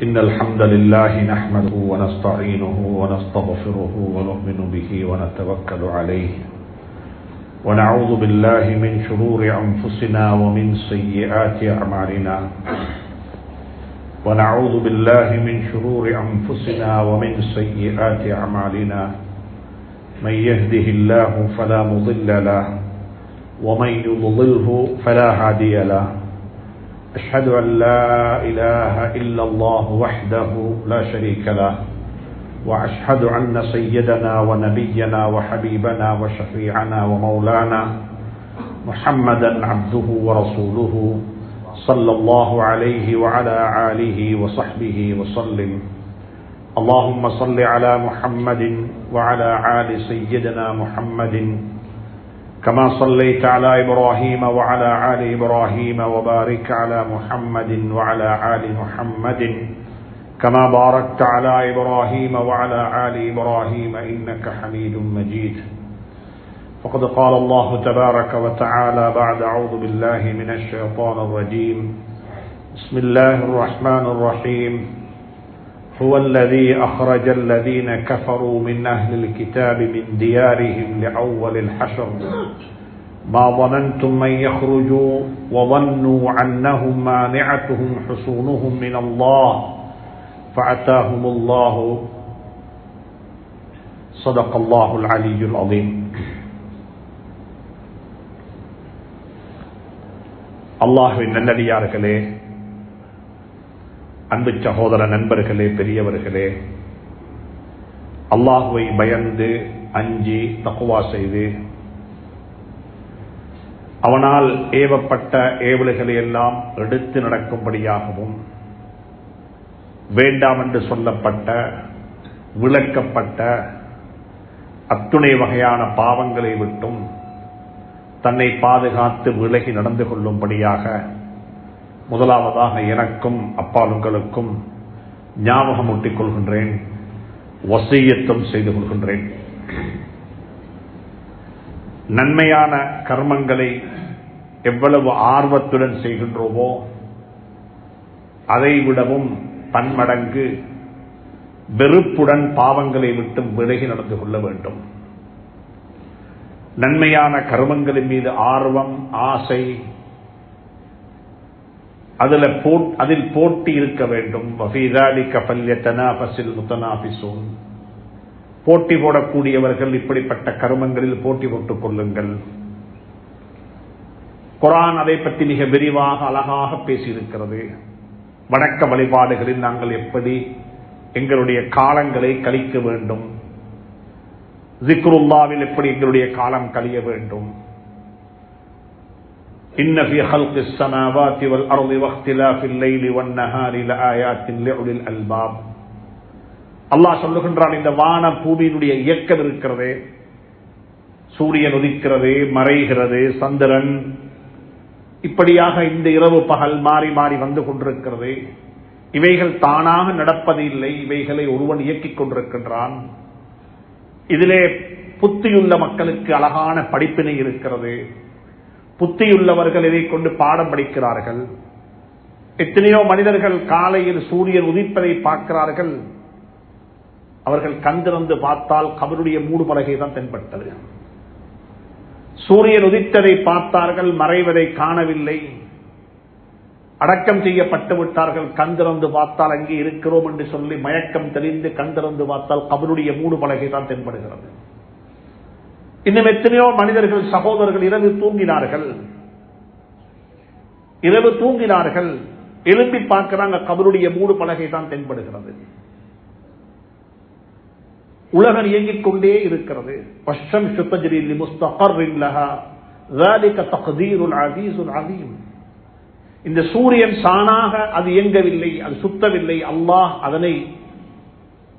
إن الحمد لله نحمده ونستعينه ونستغفره ونؤمن به ونتوكل عليه ونعوذ بالله من شرور أنفسنا ومن سيئات أعمالنا ونعوذ بالله من شرور أنفسنا ومن سيئات أعمالنا من يهده الله فلا مضل له ومن يضلله فلا هادي له أشهد أن لا إله إلا الله وحده لا شريك له وأشهد أن سيدنا ونبينا وحبيبنا وشفيعنا ومولانا محمدا عبده ورسوله صلى الله عليه وعلى آله وصحبه وسلم. اللهم صل على محمد وعلى آل سيدنا محمد كما صليت على إبراهيم وعلى آل إبراهيم وبارك على محمد وعلى آل محمد كما باركت على إبراهيم وعلى آل إبراهيم إنك حميد مجيد. فقد قال الله تبارك وتعالى بعد أعوذ بالله من الشيطان الرجيم بسم الله الرحمن الرحيم هو الذي أخرج الذين كفروا من أهل الكتاب من ديارهم لأول الحشر ما ظننتم أن يخرجوا وظنوا أنهم مانعتهم حصونهم من الله فأتاهم الله صدق الله العلي العظيم. அல்லாஹ்வின் நல்லடியார்களே, அன்பு சகோதர நண்பர்களே, பெரியவர்களே, அல்லாஹ்வை பயந்து அஞ்சி தக்வா செய்து அவனால் ஏவப்பட்ட ஏவல்களை எல்லாம் எடுத்து நடக்கும்படியாகவும் வேண்டாம் என்று சொல்லப்பட்ட விளக்கப்பட்ட அத்துணை வகையான பாவங்களை விட்டும் தன்னை பாதுகாத்து விலகி நடந்து கொள்ளும்படியாக முதலாவதாக எனக்கும் அப்பால் உங்களுக்கும் ஞாபகமூட்டிக் கொள்கின்றேன், வசியத்தும் செய்து கொள்கின்றேன். நன்மையான கர்மங்களை எவ்வளவு ஆர்வத்துடன் செய்கின்றோமோ அதை விடவும் பன்மடங்கு வெறுப்புடன் பாவங்களை விட்டு விலகி நடந்து கொள்ள வேண்டும். நன்மையான கர்மங்களின் மீது ஆர்வம், ஆசை, அதில் போட்டி இருக்க வேண்டும். போட்டி போடக்கூடியவர்கள் இப்படிப்பட்ட கர்மங்களில் போட்டி போட்டுக் கொள்ளுங்கள். குர்ஆன் அதை பற்றி மிக விரிவாக அழகாக பேசியிருக்கிறது. வணக்க வழிபாடுகளில் நாங்கள் எப்படி எங்களுடைய காலங்களை கழிக்க வேண்டும், ஸிக்ருல்லாஹ்வில் எப்படி எங்களுடைய காலம் கழிய வேண்டும். إن في خلق السماوات والأرض واختلاف الليل والنهار لآيات لأولي الألباب. அல்லாஹ் சொல்லுகின்றான், இந்த வான பூமியினுடைய இயக்கம் இருக்கிறதே, சூரியன் உதிக்கிறது, மறைகிறது, சந்திரன் இப்படியாக இந்த இரவு பகல் மாறி மாறி வந்து கொண்டிருக்கிறது. இவைகள் தானாக நடப்பது இல்லை, இவைகளை ஒருவன் இயக்கிக் கொண்டிருக்கின்றான். இதிலே புத்தியுள்ள மக்களுக்கு அழகான படிப்பினை இருக்கிறது. புத்தியுள்ளவர்கள் இதை கொண்டு பாடம் படிக்கிறார்கள். எத்தனையோ மனிதர்கள் காலையில் சூரியன் உதிப்பதை பார்க்கிறார்கள். அவர்கள் கண் திறந்து பார்த்தால் கபருடைய மூடு பலகை தான் தென்பட்டது. சூரியன் உதித்ததை பார்த்தார்கள், மறைவதை காணவில்லை. அடக்கம் செய்யப்பட்டு விட்டார்கள். கண் திறந்து பார்த்தால் அங்கே இருக்கிறோம் என்று சொல்லி மயக்கம் தெளிந்து கண் திறந்து பார்த்தால் கபருடைய மூடு பலகை தான் தென்படுகிறது. இன்னும் எத்தனையோ மனிதர்கள், சகோதரர்கள் இரவு தூங்கினார்கள், எழும்பி பார்க்கிறாங்க, கபருடைய மூடு பலகை தான் தென்படுகிறது. உலகம் இயங்கிக் கொண்டே இருக்கிறது. இந்த சூரியன் தானாக அது இயங்கவில்லை, அது சுத்தவில்லை. அல்லாஹ் அதனை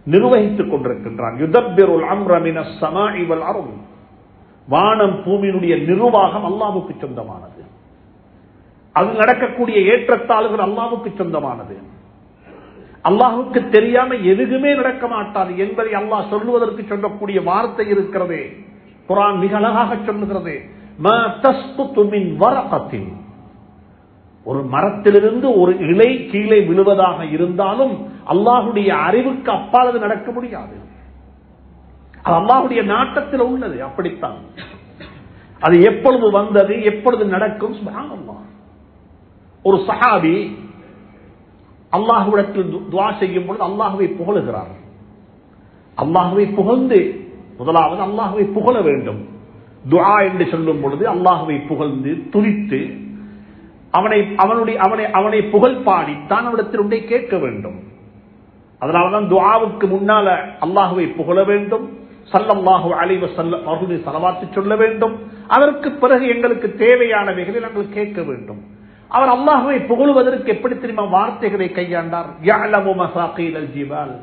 நிர்வகித்துக் கொண்டிருக்கின்றான். யுதப்பிருல் அம்ர மினஸ் ஸமாஇ வல் அர்த். வானம் பூமியினுடைய நிர்வாகம் அல்லாஹ்வுக்கு சொந்தமானது. அது நடக்கக்கூடிய ஏற்றத்தாழ்வுகள் அல்லாஹ்வுக்கு சொந்தமானது. அல்லாஹ்வுக்கு தெரியாம எதுவுமே நடக்க மாட்டாது என்பதை அல்லாஹ் சொல்லுவதற்கு சொல்லக்கூடிய வார்த்தை இருக்கிறது. குர்ஆன் மிக அழகாக சொல்லுகிறது, மா தஸ்குது மின் வரகத்தின். ஒரு மரத்திலிருந்து ஒரு இலை கீழே விழுவதாக இருந்தாலும் அல்லாஹுடைய அறிவுக்கு அப்பால் நடக்க முடியாது. அது அல்லாஹுடைய நாட்டத்தில் உள்ளது. அப்படித்தான் அது எப்பொழுது வந்தது, எப்பொழுது நடக்கும். சுப்ஹானல்லாஹ். ஒரு சஹாபி அல்லாஹ்விடத்தில் துஆ செய்யும் பொழுது அல்லாஹ்வை புகழுகிறார். அல்லாஹ்வை புகழ்ந்து, முதலாவது அல்லாஹ்வை புகழ வேண்டும். துஆ என்று சொல்லும் பொழுது அல்லாஹ்வை புகழ்ந்து துதித்து அவனை புகழ் பாடித்தான் அவனிடத்தில் ஒன்றை கேட்க வேண்டும். அதனால்தான் துஆவுக்கு முன்னால அல்லாஹ்வை புகழ வேண்டும், ஸல்லல்லாஹு அலைஹி வஸல்லம் அவர்களை ஸலவாத்து சொல்ல வேண்டும். அதற்கு பிறகு எங்களுக்கு தேவையானவைகளை நாங்கள் கேட்க வேண்டும். அவர் அல்லாஹ்வை புகழுவதற்கு எப்படி தெரியுமா வார்த்தைகளை கையாண்டார்? யஅலமு மஸாகீல் ஜிபால்.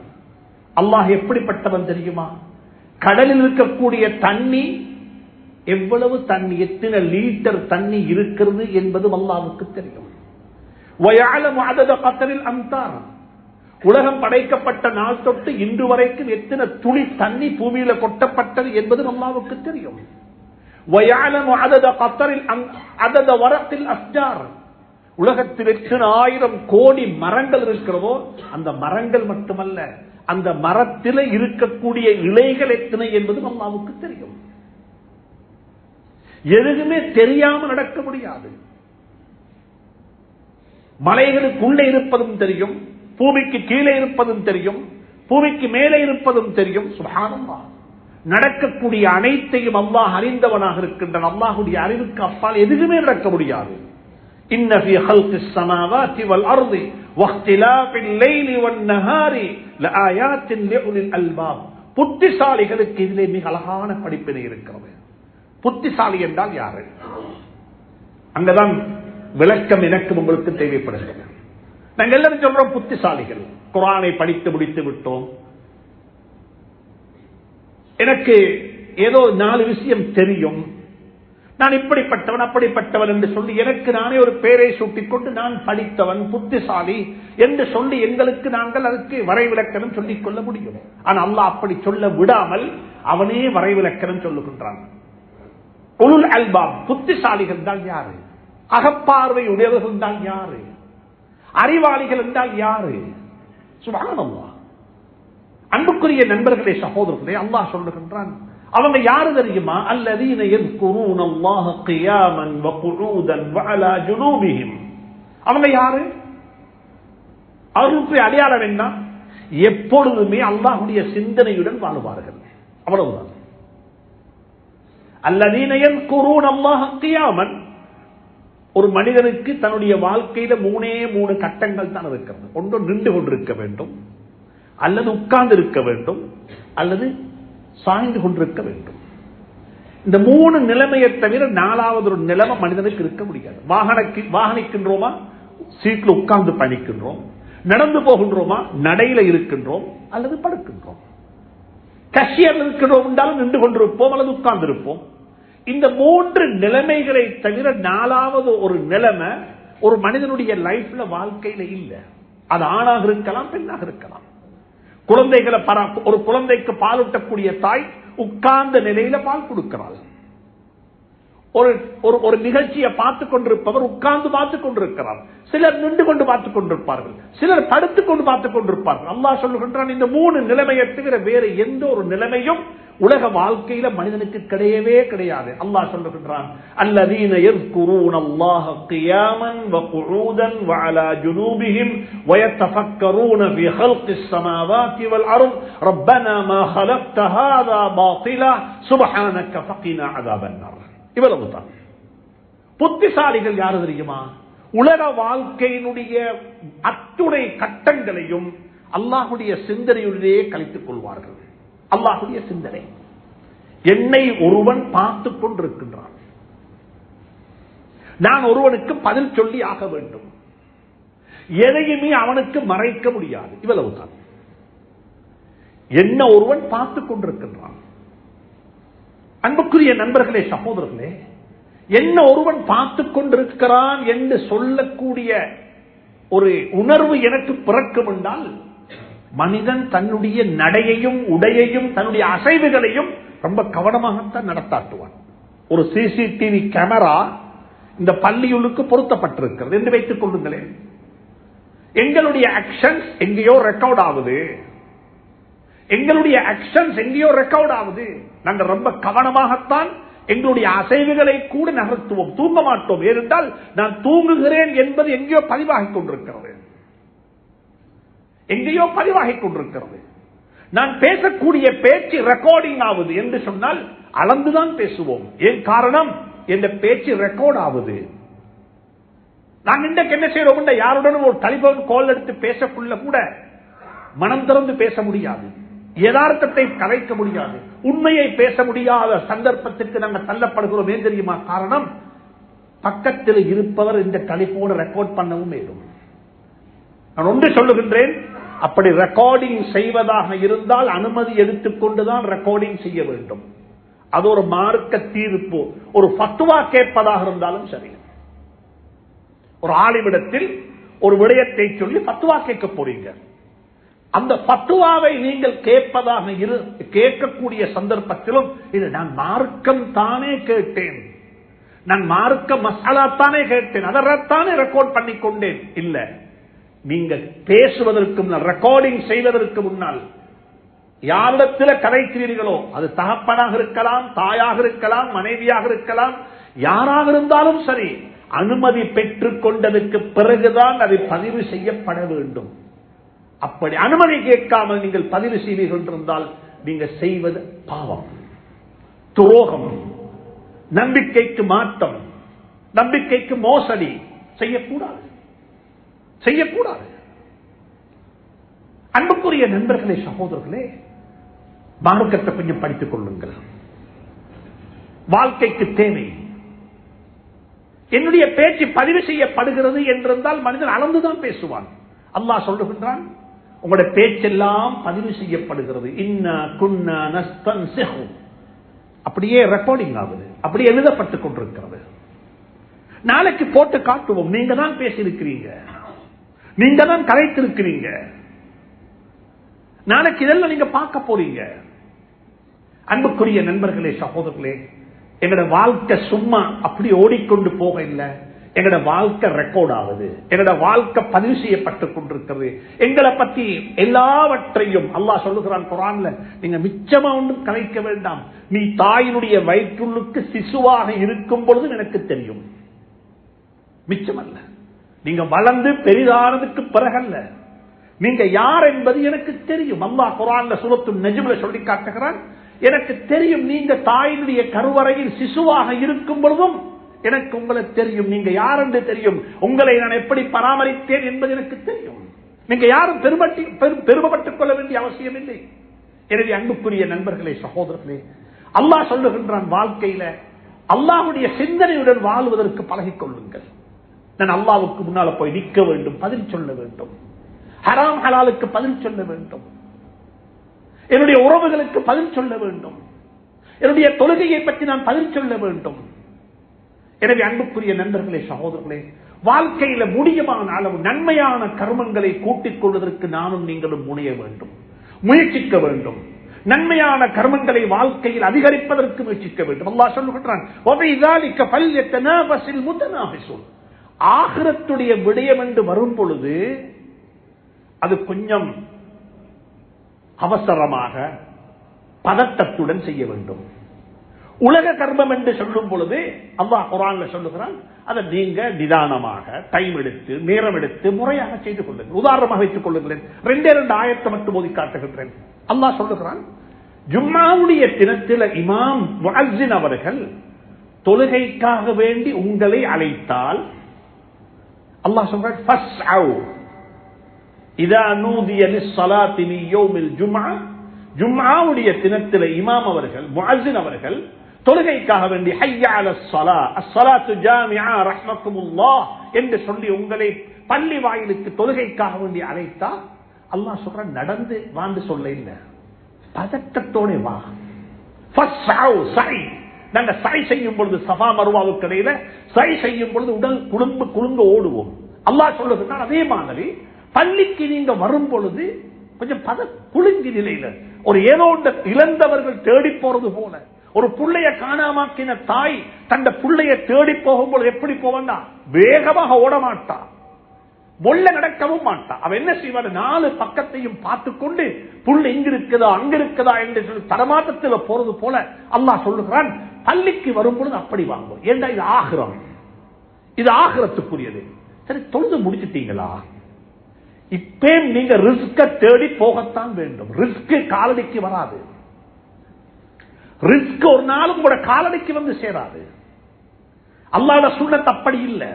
அல்லாஹ் எப்படிப்பட்டவன் தெரியுமா? கடலில் இருக்கக்கூடிய தண்ணி எவ்வளவு தண்ணி, எத்தனை லிட்டர் தண்ணி இருக்கிறது என்பது அல்லாஹ்வுக்கு தெரியும். வயஅலமு அதத கத்ரில் அம்தார். உலகம் படைக்கப்பட்ட நாள் தொட்டு இன்று வரைக்கும் எத்தனை துளி தண்ணி பூமியில கொட்டப்பட்டது என்பது அல்லாஹ்வுக்கு தெரியும். வயஅலமு அதத கத்ரில் அதத வரத்தில் அஸ்ஜார். உலகத்தில் எத்தனை ஆயிரம் கோடி மரங்கள் இருக்கிறதோ அந்த மரங்கள் மட்டுமல்ல, அந்த மரத்தில் இருக்கக்கூடிய இலைகள் எத்தனை என்பது அல்லாஹ்வுக்கு தெரியும். எதுவுமே தெரியாம நடக்க முடியாது. மலைகளுக்குள்ளே இருப்பதும் தெரியும், பூமிக்கு கீழே இருப்பதும் தெரியும், பூமிக்கு மேலே இருப்பதும் தெரியும். சுப்ஹானல்லாஹ். நடக்கக்கூடிய அனைத்தையும் அல்லாஹ் அறிந்தவனாக இருக்கின்றான். அல்லாஹ்வுடைய அறிவுக்கு அப்பால் எதுவுமே நடக்க முடியாது. இன்ன ஃபீ ஹல்கிஸ் ஸமாவாதி வல் அர்தி வக்திலாஃபில் லைலி வன் நஹாரி லஆயாத்தின் லிஉலில் அல்பாப். புத்திசாலிகளுக்கு இதிலே மிக அழகான படிப்பினை இருக்கிறது. புத்திசாலி என்றால் யாரு? அங்கதான் விளக்கம் எனக்கு உங்களுக்கு தேவைப்படுகிறது. நாங்கள் எல்லாரும் சொல்றோம் புத்திசாலிகள். குர்ஆனை படித்து முடித்து விட்டோம், எனக்கு ஏதோ 4 விஷயம் தெரியும், நான் இப்படிப்பட்டவன் அப்படிப்பட்டவன் என்று சொல்லி எனக்கு நானே ஒரு பெயரை சூட்டிக் கொண்டு நான் படித்தவன் புத்திசாலி என்று சொல்லி எங்களுக்கு நாங்கள் அதற்கு வரைவிலக்கணம் சொல்லிக் கொள்ள முடியும். ஆனால் அல்லாஹ் அப்படி சொல்ல விடாமல் அவனே வரைவிலக்கணம் சொல்லுகின்றான். உலுல் அல்பாப், புத்திசாலிகள் தான் யாரு? அகப்பார்வை உடையவர்கள் தான் யாரு? அறிவாளிகள் என்றால் யாரு? சுப்ஹானல்லாஹ். அன்புக்குரிய நண்பர்களே, சகோதரர்களே, அல்லாஹ் சொல்லுகின்றான், அவங்க யாரு தெரியுமா? அல்லதீன யذ்குரூனல்லாஹ கியாமன் வ குஊதன் வ அலா ஜுனூபிஹிம். அவங்க யாரு? அவர்களுக்கு அடையாளம் என்ன? எப்பொழுதுமே அல்லாஹ்வுடைய சிந்தனையுடன் வாழ்வார்கள். அவ்வளவுதான். அல்லதீன யذ்குரூனல்லாஹ கியாமன். ஒரு மனிதனுக்கு தன்னுடைய வாழ்க்கையில 3 கட்டங்கள் தான் இருக்கிறது. ஒன்று நின்று கொண்டிருக்க வேண்டும், அல்லது உட்கார்ந்து இருக்க வேண்டும், அல்லது சாய்ந்து கொண்டிருக்க வேண்டும். இந்த 3 நிலைமையை தவிர 4வது ஒரு நிலைமை மனிதனுக்கு இருக்க முடியாது. வாகனிக்கின்றோமா, சீட்ல உட்கார்ந்து பயணிக்கின்றோம், நடந்து போகின்றோமா, நடையில இருக்கின்றோம், அல்லது படுக்கின்றோம். கஷியர் இருக்கின்றோம் என்றாலும் நின்று கொண்டிருப்போம் அல்லது உட்கார்ந்து இருப்போம். இந்த 3 நிலைமைகளை தவிர 4வது ஒரு நிலைமை ஒரு மனிதனுடைய லைஃப்ல வாழ்க்கையில இல்ல. அது ஆணாக இருக்கலாம், பெண்ணாக இருக்கலாம். குழந்தைகளை ஒரு குழந்தைக்கு பாலூட்டக்கூடிய தாய் உட்கார்ந்த நிலையில பால் கொடுக்கிறாள். ஒரு நிகழ்ச்சியை பார்த்துக் கொண்டிருப்பவர் உட்கார்ந்து பார்த்துக் கொண்டிருக்கிறார். சிலர் நின்று கொண்டு பார்த்துக் கொண்டிருப்பார்கள், சிலர் படுத்துக் கொண்டு பார்த்துக் கொண்டிருப்பார்கள். அல்லாஹ் சொல்லுகின்றான், இந்த 3 நிலைமையை தவிர வேறு எந்த ஒரு நிலைமையும் உலக வாழ்க்கையில மனிதனுக்கு கிடையவே கிடையாது. அல்லாஹ் சொல்லுகின்றான், அல்லதீன யذ்குரூனல்லாஹ கியாமன் வ குஊதன் வ அலா ஜுனூபிஹிம் வ யதஃபக்கரூன ஃபீ ஹல்கிஸ் ஸமாவாதி வல் அர்த் ரப்பனா மா ஹலக்த ஹாதா பாத்திலா சுப்ஹானக ஃபகினா அஸாபன் நார். இவ்வளவுதான். புத்திசாலிகள் யாரு தெரியுமா? உலக வாழ்க்கையினுடைய அத்துணை கட்டங்களையும் அல்லாஹ்வுடைய சிந்தனையுடனே கழித்துக் கொள்வார்கள். அல்லாஹ்வுடைய சிந்தனை. என்னை ஒருவன் பார்த்துக் கொண்டிருக்கின்றான், நான் ஒருவனுக்கு பதில் சொல்லி ஆக வேண்டும், எதையுமே அவனுக்கு மறைக்க முடியாது. இவ்வளவுதான். என்ன ஒருவன் பார்த்துக் கொண்டிருக்கின்றான். அன்புக்குரிய நண்பர்களே, சகோதரர்களே, என்ன ஒருவன் பார்த்துக் கொண்டிருக்கிறான் என்று சொல்லக்கூடிய ஒரு உணர்வு எனக்கு பிறக்கும் என்றால் மனிதன் தன்னுடைய நடையையும் உடையையும் தன்னுடைய அசைவுகளையும் ரொம்ப கவனமாகத்தான் நடத்தாட்டுவான். ஒரு சிசிடிவி கேமரா இந்த பள்ளியுள்ளுக்கு பொருத்தப்பட்டிருக்கிறது என்று வைத்துக் கொள்ளுங்களேன். எங்களுடைய ஆக்ஷன்ஸ் எங்கேயோ ரெக்கார்ட் ஆகுது, எங்களுடைய ஆக்ஷன்ஸ் எங்கேயோ ரெக்கார்ட் ஆகுது. நாங்கள் ரொம்ப கவனமாகத்தான் எங்களுடைய அசைவுகளை கூட நகர்த்துவோம். தூங்க மாட்டோம். ஏனென்றால் நான் தூங்குகிறேன் என்பது எங்கேயோ பதிவாகிக் கொண்டிருக்கிறது, எங்கேயோ பதிவாகிக் கொண்டிருக்கிறது. நான் பேசக்கூடிய பேச்சு ரெக்கார்டிங் ஆகுது என்று சொன்னால் அளந்துதான் பேசுவோம். ஏன் காரணம்? என்ற பேச்சு ரெக்கார்ட் ஆகுது. நாங்க இன்றைக்கு என்ன செய்யறோம்? யாருடனும் ஒரு டெலிபோன் கால் எடுத்து பேசக்குள்ள கூட மனம் திறந்து பேச முடியாது, யதார்த்தத்தை கலைக்க முடியாது, உண்மையை பேச முடியாத சந்தர்ப்பத்திற்கு நாங்கள் தள்ளப்படுகிறோம். ஏன் தெரியுமா காரணம்? பக்கத்தில் இருப்பவர் இந்த டெலிபோனை ரெக்கார்ட் பண்ணவும் வேண்டும். நான் ஒன்று சொல்லுகின்றேன், அப்படி ரெக்கார்டிங் செய்வதாக இருந்தால் அனுமதி எடுத்துக்கொண்டுதான் ரெக்கார்டிங் செய்ய வேண்டும். அது ஒரு மார்க்க தீர்ப்பு. ஒரு ஃபத்வா கேட்பதாக இருந்தாலும் சரி, ஒரு ஆலிமிடத்தில் ஒரு விடயத்தை சொல்லி ஃபத்வா கேட்க போறீங்க, அந்த ஃபத்வாவை நீங்கள் கேட்பதாக கேட்கக்கூடிய சந்தர்ப்பத்திலும் இது நான் மார்க்கம் தானே கேட்டேன், நான் மார்க்க மசாலா தானே கேட்டேன், அதற்கானே ரெக்கார்ட் பண்ணிக்கொண்டேன். இல்ல, நீங்க பேசுவதற்கு முன்னால், ரெக்கார்டிங் செய்வதற்கு முன்னால் யாரிடத்தில் கதைக்கிறீர்களோ, அது தகப்பனாக இருக்கலாம், தாயாக இருக்கலாம், மனைவியாக இருக்கலாம், யாராக இருந்தாலும் சரி, அனுமதி பெற்றுக் கொண்டதற்கு பிறகுதான் அது பதிவு செய்யப்பட வேண்டும். அப்படி அனுமதி கேட்காமல் நீங்கள் பதிவு செய்வீர்கள் என்றால் நீங்க செய்வது பாவம், துரோகம், நம்பிக்கைக்கு மாற்றம், நம்பிக்கைக்கு மோசடி. செய்யக்கூடாது, செய்யக்கூடாது. அன்புக்குரிய நண்பர்களே, சகோதரர்களே, மார்க்கத்தை கொஞ்சம் படித்துக் கொள்ளுங்கள். வாழ்க்கைக்கு தேவை. என்னுடைய பேச்சு பதிவு செய்யப்படுகிறது என்றிருந்தால் மனிதன் அளந்துதான் பேசுவான். அல்லாஹ் சொல்லுகின்றான், உங்களுடைய பேச்செல்லாம் பதிவு செய்யப்படுகிறது. இன்னா குன்னா நஸ்தன்சிஹு, அப்படியே ரெக்கார்டிங் ஆகுது, அப்படியே எழுதப்பட்டுக் கொண்டிருக்கிறது. நாளைக்கு போட்டு காட்டுவோம், நீங்க தான் பேசியிருக்கிறீங்க, நீங்க தான் கலைத்திருக்கிறீங்க, நாளைக்கு இதெல்லாம் நீங்க பார்க்க போறீங்க. அன்புக்குரிய நண்பர்களே, சகோதரர்களே, எங்களோட வாழ்க்கை சும்மா அப்படி ஓடிக்கொண்டு போக இல்லை, எங்களோட வாழ்க்கை ரெக்கார்ட் ஆகுது, எங்களோட வாழ்க்கை பதிவு செய்யப்பட்டுக் கொண்டிருக்கிறது. எங்களை பத்தி எல்லாவற்றையும் அல்லாஹ் சொல்லுகிறான் குர்ஆன்ல, நீங்க மிச்சமா ஒன்றும் கலைக்க வேண்டாம், நீ தாயினுடைய வயிற்றுள்ளுக்கு சிசுவாக இருக்கும் பொழுது எனக்கு தெரியும், மிச்சமல்ல. நீங்க வளர்ந்து பெரிதானதுக்கு பிறகல்ல, நீங்க யார் என்பது எனக்கு தெரியும். அல்லாஹ் குர்ஆன்ல சூரத்துன் நஜ்ம்ல சொல்லி காட்டுகிறான், எனக்கு தெரியும் நீங்க தாயினுடைய கருவறையில் சிசுவாக இருக்கும் பொழுதும் எனக்கு உங்களை தெரியும், நீங்க யார் என்று தெரியும், உங்களை நான் எப்படி பராமரித்தேன் என்பது எனக்கு தெரியும். நீங்க யாரும் பெருமைப்பட்டுக் கொள்ள வேண்டிய அவசியம் இல்லை. எனவே அன்புக்குரிய நண்பர்களே, சகோதரர்களே, அல்லாஹ் சொல்லுகின்றான், வாழ்க்கையில அல்லாஹ்வுடைய சிந்தனையுடன் வாழ்வதற்கு பழகிக் கொள்ளுங்கள். நான் அல்லாஹ்வுக்கு முன்னால போய் நிற்க வேண்டும், பதில் சொல்ல வேண்டும், ஹராம் ஹலாலுக்கு பதில் சொல்ல வேண்டும், என்னுடைய உறவுகளுக்கு பதில் சொல்ல வேண்டும், என்னுடைய தொழுகையை பற்றி நான் பதில் சொல்ல வேண்டும். எனவே அன்புக்குரிய நண்பர்களே, சகோதரர்களே, வாழ்க்கையில முடியமான அளவு நன்மையான கர்மங்களை கூட்டிக் கொள்வதற்கு நானும் நீங்களும் முனைய வேண்டும், முயற்சிக்க வேண்டும். நன்மையான கர்மங்களை வாழ்க்கையில் அதிகரிப்பதற்கு முயற்சிக்க வேண்டும். அல்லாஹ் சொல்லுகிறான், ஆகிரத்துடைய விடயம் என்று வரும் பொழுது அது கொஞ்சம் அவசரமாக பதட்டத்துடன் செய்ய வேண்டும். உலக கர்மம் என்று சொல்லும் பொழுது அல்லாஹ் குர்ஆன்ல சொல்லுகிறான், அதை நீங்க நிதானமாக டைம் எடுத்து நேரம் எடுத்து முறையாக செய்து கொள்ளுங்கள். உதாரணமாக வைத்துக் கொள்ளுங்களேன், 2 ஆயத்தை மட்டும் ஓதி காட்டுகின்றேன். அல்லாஹ் சொல்லுகிறான், ஜும்மாவுடைய தினத்தில் இமாம் முஅஸ்ஸின் அவர்கள் தொழுகைக்காக வேண்டி உங்களை அழைத்தால், அல்லாஹ் சொல்றான், ஃபஸ்அவு இதா நூதிய லிஸ்ஸலாத்தி மின் யௌமில் ஜும்ஆ, ஜும்ஆவுடைய தினத்தில் இமாம் அவர்கள் முஅஸ்ஸின் அவர்கள் தொழுகைக்காக வேண்டி ஹய்ய அலஸ் ஸலா அஸ்ஸலாத்து ஜாமிஆ ரஹ்மத்துல்லாஹ் என்று சொல்லி உங்களை பள்ளி வாயிலுக்கு தொழுகைக்காக வேண்டி அழைத்தா, அல்லாஹ் சொல்றான், நடந்து வாண்டு சொல்ல இல்ல, பதட்டத்தோட வா. ஃபஸ்அவு சை, நாங்க சை செய்யும் பொழுது சஃபா மர்வாவுக்கு இடையில சை செய்யும் பொழுது உடல் குலுங்க ஓடுவோம். அல்லாஹ் சொல்லுகிறான், அதே மாதிரி பள்ளிக்கு நீங்க வரும் பொழுது கொஞ்சம் குலுங்கி நிலையில, ஒரு ஏதோ இழந்தவர்கள் தேடி போறது போல, ஒரு புள்ளைய காணாமாக்கின தாய் தந்த புள்ளைய தேடி போகும்போது எப்படி போவா, வேகமாக ஓட மாட்டா, மொல்ல நடக்கவும் மாட்டான். அவன் என்ன செய்வான், 4 பக்கத்தையும் பார்த்துக்கொண்டு புல் இங்க இருக்குதா அங்க இருக்குதா என்று சொல்லி தரமாட்டத்தில் போறது போல அல்லாஹ் சொல்லுகிறான், பள்ளிக்கு வரும் பொழுது அப்படி வாங்குவோம். ஏண்டா இது ஆகிரம், இது ஆகிரத்துக்குரியது. சரி, தொழுது முடிச்சிட்டீங்களா? இப்பே நீங்க ரிஸ்க தேடி போகத்தான் வேண்டும். ரிஸ்க் காலடிக்கு வராது. ரிஸ்க் ஒரு நாளும் கூட காலடிக்கு வந்து சேராது. அல்லாஹ்வுடைய சுன்னத் அப்படி இல்லை.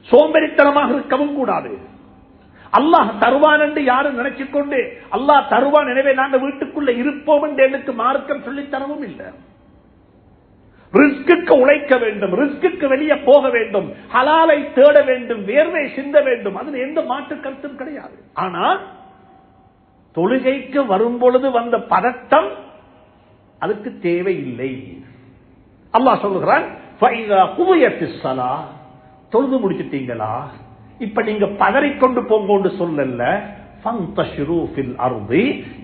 சோம்பேறித்தனமாக இருக்கவும் கூடாது. அல்லாஹ் தருவான் என்று யாரும் நினைச்சுக்கொண்டு அல்லாஹ் தருவான் எனவே நாங்கள் வீட்டுக்குள்ள இருப்போம் என்று எனக்கு மார்க்கம் சொல்லி தரவும் இல்லை. ரிஸ்க்கு உழைக்க வேண்டும், ரிஸ்க்கு வெளியே போக வேண்டும், ஹலாலை தேட வேண்டும், வேர்வை சிந்த வேண்டும். அதில் எந்த மாற்று கருத்தும் கிடையாது. ஆனால் தொழுகைக்கு வரும் பொழுது வந்த பதட்டம் அதுக்கு தேவையில்லை. அல்லாஹ் சொல்லுகிறான், தொழுது முடிச்சிட்டீங்களா, இப்ப நீங்க பதறிக்கொண்டு போங்கன்னு சொல்லல,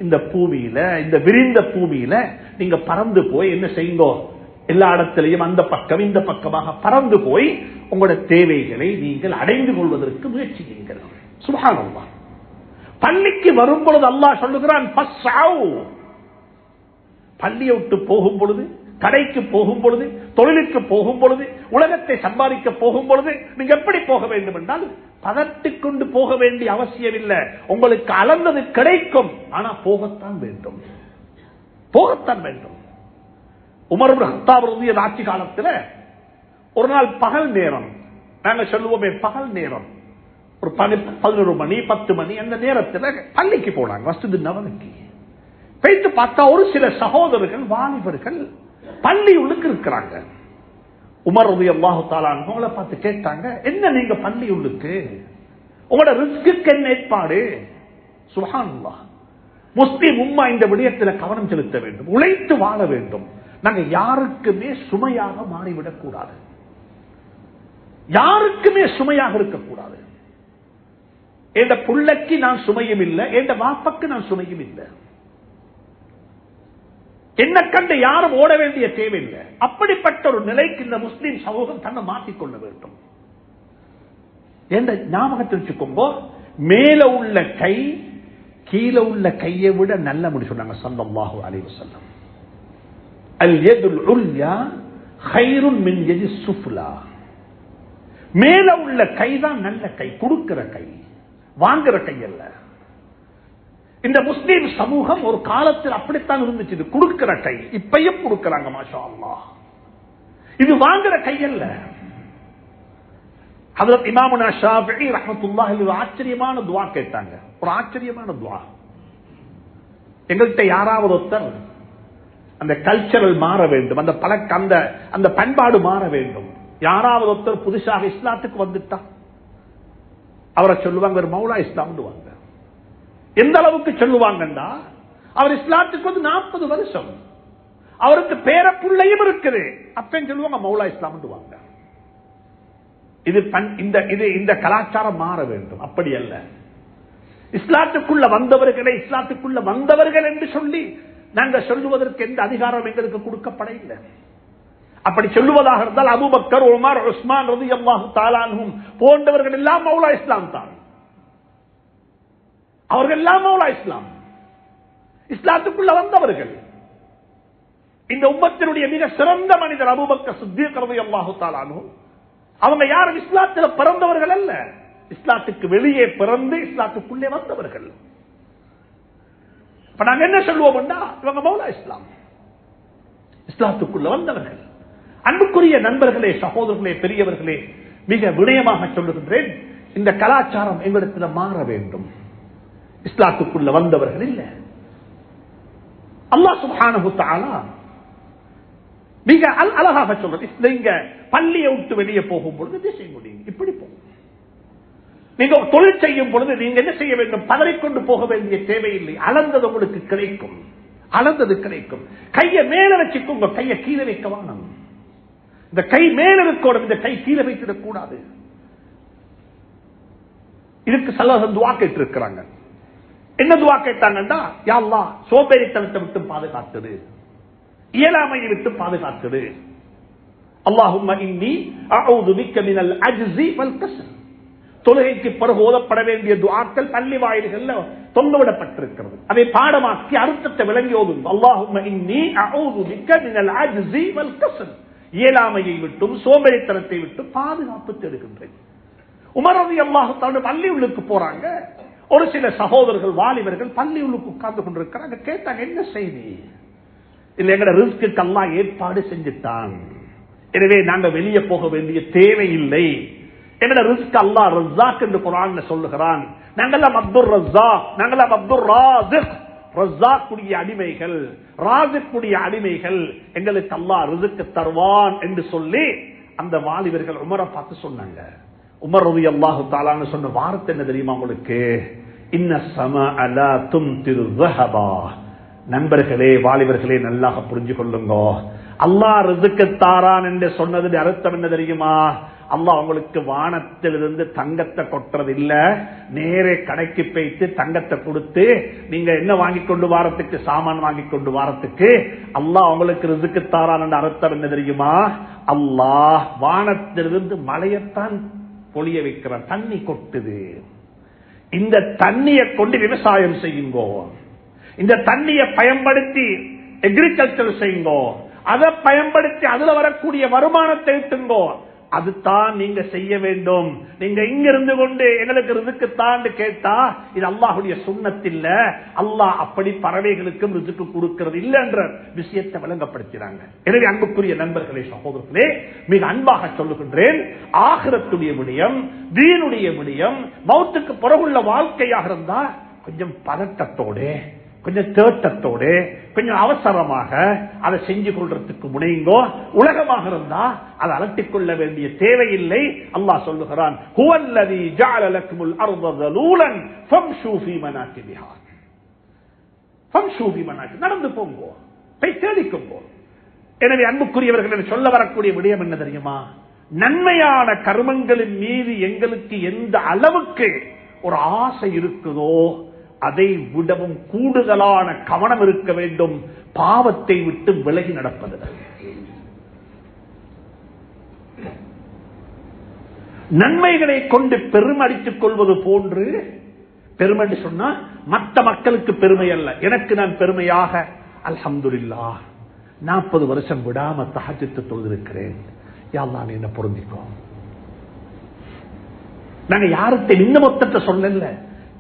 இந்த பூமியில, இந்த விரிந்த பூமியில நீங்க பறந்து போய் என்ன செய்யுங்க, எல்லா இடத்திலையும் அந்த பக்கம் இந்த பக்கமாக பறந்து போய் உங்களோட தேவைகளை நீங்கள் அடைந்து கொள்வதற்கு முயற்சிக்கிறீர்கள். சுப்ஹானல்லாஹ். பள்ளிக்கு வரும் பொழுது அல்லாஹ் சொல்லுகிறான், பள்ளியை விட்டு போகும் பொழுது, கடைக்கு போகும் பொழுது, தொழிலுக்கு போகும் பொழுது, உலகத்தை சம்பாதிக்க போகும் பொழுது நீங்க எப்படி போக வேண்டும் என்றால் பதட்டிக் கொண்டு போக வேண்டிய அவசியம் இல்லை. உங்களுக்கு அளந்தது கிடைக்கும். ஆனா போகத்தான் வேண்டும், போகத்தான் வேண்டும். உமர் இப்னு கத்தாப் ரலியல்லாஹு ஆட்சி காலத்தில் ஒரு நாள் பகல் நேரம், நாங்க சொல்லுவோமே பகல் நேரம், ஒரு 11 மணி 10 மணி அந்த நேரத்தில் பள்ளிக்கு போனாங்க, மஸ்ஜித் நபவிக்கு. போயிட்டு பார்த்தா ஒரு சில சகோதரர்கள் வாலிபர்கள் பள்ளி உள்ளுக்கு இருக்கிறாங்க. உமர் ரலியல்லாஹு தஆலா அவங்களை பார்த்து கேட்டாங்க, என்ன நீங்க பள்ளி உள்ளுக்கு, உங்களோட ரிஸ்க்கு என்ன ஏற்பாடு? சுப்ஹானல்லாஹ். முஸ்லிம் உம்மா இந்த விடயத்தில் கவனம் செலுத்த வேண்டும், உழைத்து வாழ வேண்டும். நாங்க யாருக்குமே சுமையாக மாறிவிடக் கூடாது, யாருக்குமே சுமையாக இருக்கக்கூடாது. என்ற புள்ளைக்கு நான் சுமையும் இல்லை, என்ற வாப்பக்கு நான் சுமையும் இல்லை. என்ன கண்டு யாரும் ஓட வேண்டிய தேவையில்லை. அப்படிப்பட்ட ஒரு நிலைக்கு இந்த முஸ்லிம் சமூகம் தன்னை மாற்றிக்கொள்ள வேண்டும் என்ற ஞாபகத்தில் வச்சுக்கோங்க. மேல உள்ள கை கீழே உள்ள கையை விட நல்ல முடி சொன்னாங்க ஸல்லல்லாஹு அலைஹி வஸல்லம். அல் யதுல் உல்யா கைருன் மின் யதி சுஃப்லா. மேல உள்ள கை தான் நல்ல கை, கொடுக்கிற கை, வாங்குற கை அல்ல. இந்த முஸ்லீம் சமூகம் ஒரு காலத்தில் அப்படித்தான் இருந்துச்சு, இது கொடுக்கிற கை. இப்பயும் கொடுக்கிறாங்க, மாஷா அல்லாஹ். இது வாங்குற கை அல்ல. ஹஜ்ரத் இமாமுனா ஷாஃபிஈ ரஹ்மத்துல்லாஹி அலைஹி ஆச்சரியமான துஆ கேட்டாங்க, ஒரு ஆச்சரியமான துஆ. எங்கள்கிட்ட யாராவது ஒருத்தர் அந்த கல்ச்சரல் மாற வேண்டும், அந்த பழக்க அந்த பண்பாடு மாற வேண்டும். யாராவது ஒருத்தர் புதுசாக இஸ்லாத்துக்கு வந்துட்டா அவரை சொல்லுவாங்க மௌலா இஸ்லாம். எந்த அளவுக்கு சொல்லுவாங்கன்னா, அவர் இஸ்லாத்துக்கு வந்து 40 வருஷம், அவருக்கு பேரப்புள்ளையும் இருக்குது, அப்பன்னு சொல்லுவாங்க மௌலா இஸ்லாம். இந்த கலாச்சாரம் மாற வேண்டும். அப்படி அல்ல. இஸ்லாத்துக்குள்ள வந்தவர்களை இஸ்லாத்துக்குள்ள வந்தவர்கள் என்று சொல்லி நாங்கள் சொல்லுவதற்கு எந்த அதிகாரம் எங்களுக்கு கொடுக்கப்பட இல்லை. அப்படி சொல்லுவதாக இருந்தால் அபூபக்கர், உமர், உஸ்மான் ரலியல்லாஹு தஆலா அன்ஹும் போன்றவர்கள் எல்லாம் மௌலா இஸ்லாம் தான். அவர்கள் எல்லாம் மௌலா இஸ்லாம், இஸ்லாத்துக்குள்ள வந்தவர்கள். இந்த உம்மத்தினுடைய மிக சிறந்த மனிதர் அபூபக்கர் சித்தீக் ரலியல்லாஹு தஆலா அன்ஹு. அவங்க யாரும் இஸ்லாத்தில் பிறந்தவர்கள் அல்ல, இஸ்லாத்துக்கு வெளியே பிறந்து இஸ்லாத்துக்குள்ளே வந்தவர்கள். இப்ப நாங்க என்ன சொல்லுவோம்னா, இவங்க மௌலா இஸ்லாம், இஸ்லாத்துக்குள்ள வந்தவர்கள். அன்புக்குரிய நண்பர்களே, சகோதரர்களே, பெரியவர்களே, மிக வினயமாக சொல்லுகின்றேன், இந்த கலாச்சாரம் எங்களிடத்தில் மாற வேண்டும். இஸ்லாத்துக்குள்ள வந்தவர்கள் இல்ல. அல்லாஹ் சுப்ஹானஹு தஆலா மிக அழகாக சொல்றது, நீங்க பள்ளியை விட்டு வெளியே போகும் பொழுது திசை முடியும், இப்படி போகும். நீங்க தொழில் செய்யும் பொழுது நீங்க என்ன செய்ய வேண்டும், பதறிக்கொண்டு போக வேண்டிய தேவையில்லை. அளந்தது உங்களுக்கு கிடைக்கும், அளந்தது கிடைக்கும். கையை மேல வச்சுக்கோங்க, கையை கீழே வைக்க வேணும். இந்த கை மேல இருக்கணும், இந்த கை கீழே வைத்திடக் கூடாது. இதுக்கு சல்லல்லாஹு துஆ கேட்டு இருக்கிறாங்க. என்ன துஆ கேட்டாங்கன்னா, யா அல்லாஹ் சோம்பேறித்தனத்தை விட்டு பாதுகாத்துடு, இயலாமையை விட்டு பாதுகாத்துடு. அல்லாஹும்ம இன்னி அஊது பிக்க மினல் அஜ்ஸி வல் கஸ்ல். தொழுகைக்கு பிறகு ஓதப்பட வேண்டிய துஆக்கள் பள்ளி வாயில்கள்ல தொங்கவிடப்பட்டிருக்கிறது. அதை பாடமாக்கி அர்த்தத்தை விளங்கி ஓதும். அல்லாஹும்ம இன்னி அஊது பிக்க மினல் அஜ்ஸி வல் கஸல், இயலாமையை விட்டும் சோம்பேறித்தனத்தை விட்டு பாதுகாப்பு தேடுகின்றேன். உமர் ரலியல்லாஹு தஆலா பள்ளி உள்ளுக்கு போறாங்க. ஒரு சில சகோதரர்கள் வாலிபர்கள் பள்ளி உள்ளுக்கு உட்கார்ந்து கொண்டிருக்கிறாங்க. கேட்டாங்க, என்ன செய்தி? இல்ல, எங்கட ரிஸ்க்கு அல்லாஹ் ஏற்பாடு செஞ்சுட்டான், எனவே நாங்க வெளியே போக வேண்டிய தேவையில்லை. எங்கட ரிஸ்க் அல்லாஹ் ரஸாக் என்று குர்ஆன்ல சொல்லுகிறான். நாங்கெல்லாம் அப்துர் ரஸாக், நாங்கெல்லாம் அப்துர் ராஸிக். ரஸாக் கூடிய அடிமைகள், ராஸிக் கூடிய அடிமைகள், எங்களுக்கு அல்லாஹ் ரிஸ்க் தருவான் என்று சொல்லி அந்த வாலிபர்கள் உமரை பார்த்து சொன்னாங்க. உமர் ரலியல்லாஹு தஆலா சொன்ன வார்த்தை என்ன தெரியுமா உங்களுக்கு? இன்ன ஸமாஅ லா தும்திரு ஸஹபா. நண்பர்களே, வாலிபர்களே, நல்லா புரிஞ்சு கொள்ளுங்க. அல்லாஹ் ரிஸ்க் தாரான் என்று சொன்னது அர்த்தம் என்ன தெரியுமா? அல்லாஹ் உங்களுக்கு வானத்திலிருந்து தங்கத்தை கொட்டுறது இல்ல, நேரே கடைக்கு போயிட்டு தங்கத்தை கொடுத்து நீங்க என்ன வாங்கி கொண்டு வாரத்துக்கு, சாமான் வாங்கி கொண்டு வாரத்துக்கு அல்லாஹ் உங்களுக்கு ரிஸ்க் தாரான் என்ற அர்த்தம் என்ன தெரியுமா? அல்லாஹ் வானத்திலிருந்து மழையத்தான் பொழிய வைக்கிறான், தண்ணி கொட்டுது. இந்த தண்ணியை கொண்டு விவசாயம் செய்யுங்கோ, இந்த தண்ணியை பயன்படுத்தி அக்ரிகல்ச்சர் செய்யுங்கோ, அதை பயன்படுத்தி அதுல வரக்கூடிய வருமானத்தை ஈட்டுங்கோ. அதுதான் நீங்க செய்ய வேண்டும். நீங்க இங்க இருந்து கொண்டு எங்களுக்கு ரிஸ்க் தாண்டு கேட்டா இது அல்லாஹ்வுடைய சுன்னத் இல்ல. அல்லாஹ் அப்படி பறவைகளுக்கும் ரிஸ்க் கொடுக்கிறது இல்ல என்ற விஷயத்தை விளங்கப்படுத்தினாங்க. எனவே அன்புக்குரிய நண்பர்களே, சகோதரர்களே, மிக அன்பாக சொல்லுகின்றேன், ஆகிரத்துடைய விடயம், தீனுடைய விடயம், மௌத்துக்கு பிறகுள்ள வாழ்க்கையாக இருந்தா கொஞ்சம் பதட்டத்தோடு, கொஞ்சம் தேட்டத்தோடு, கொஞ்சம் அவசரமாக அதை செஞ்சு கொள்றதுக்கு முனைங்கோ. உலகமாக இருந்தா அதை அலட்டிக் கொள்ள வேண்டிய தேவையில்லை. அல்லாஹ் சொல்லுகிறான், ஹுவல்லதீ ஜஅல லக்குமுல் அர்த ஸலூலன் ஃபம்ஷூ ஃபீ மனாகிபிஹா. ஃபம்ஷூ ஃபீ மனாகிபிஹா, நடந்து போங்கோ, போய் தேடிக்கோங்கோ. எனவே அன்புக்குரியவர்கள் சொல்ல வரக்கூடிய விடயம் என்ன தெரியுமா? நன்மையான கர்மங்களின் மீது எங்களுக்கு எந்த அளவுக்கு ஒரு ஆசை இருக்குதோ அதை விடவும் கூடுதலான கவனம் இருக்க வேண்டும் பாவத்தை விட்டு விலகி நடப்பது. நன்மைகளை கொண்டு பெருமடித்துக் கொள்வது போன்று, பெருமை சொன்னா மற்ற மக்களுக்கு பெருமை அல்ல, எனக்கு நான் பெருமையாக அல்ஹம்துலில்லாஹ் 40 வருஷம் விடாம தஹஜ்ஜுத் தொழுதிருக்கிறேன், யா அல்லாஹ் என்ன பொருந்திக்கோ. நாங்க யார்கிட்ட இன்னும் மொத்தத்தை சொல்லல,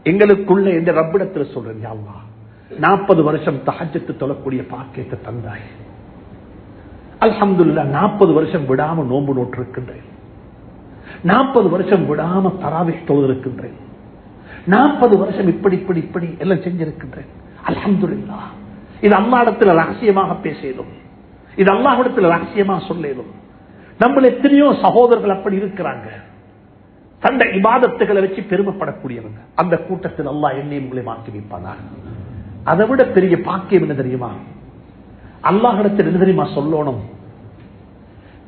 எங்களுக்குள்ள எந்த ரப்பிடத்தில் சொல்றேன், யா அல்லாஹ் 40 வருஷம் தஹஜ்ஜுத் தொழக்கூடிய பாக்கியத்தை தந்தாய், அல்ஹம்துலில்லாஹ் 40 வருஷம் விடாம நோன்பு நோற்றிருக்கின்றேன், 40 வருஷம் விடாம தராவிஹ் தொழுதிருக்கின்றேன், 40 வருஷம் இப்படி இப்படி இப்படி எல்லாம் செஞ்சிருக்கின்றேன், அல்ஹம்துலில்லாஹ். இது அல்லாஹ்விடத்தில் ரகசியமாக பேசலும், இது அல்லாஹ்விடத்தில் ரகசியமாக சொல்லலும். நம்ம எத்தனையோ சகோதரர்கள் அப்படி இருக்கிறாங்க, தந்த இபாதத்துகளை வச்சு பெருமைப்படக்கூடியவங்க. அந்த கூட்டத்தில் அல்லாஹ் என்னையும் உங்களை மாற்றி வைப்பானா? அதை விட பெரிய பாக்கியம் என்ன தெரியுமா? அல்லாஹ்விடத்தில் என்ன தெரியுமா சொல்லணும்?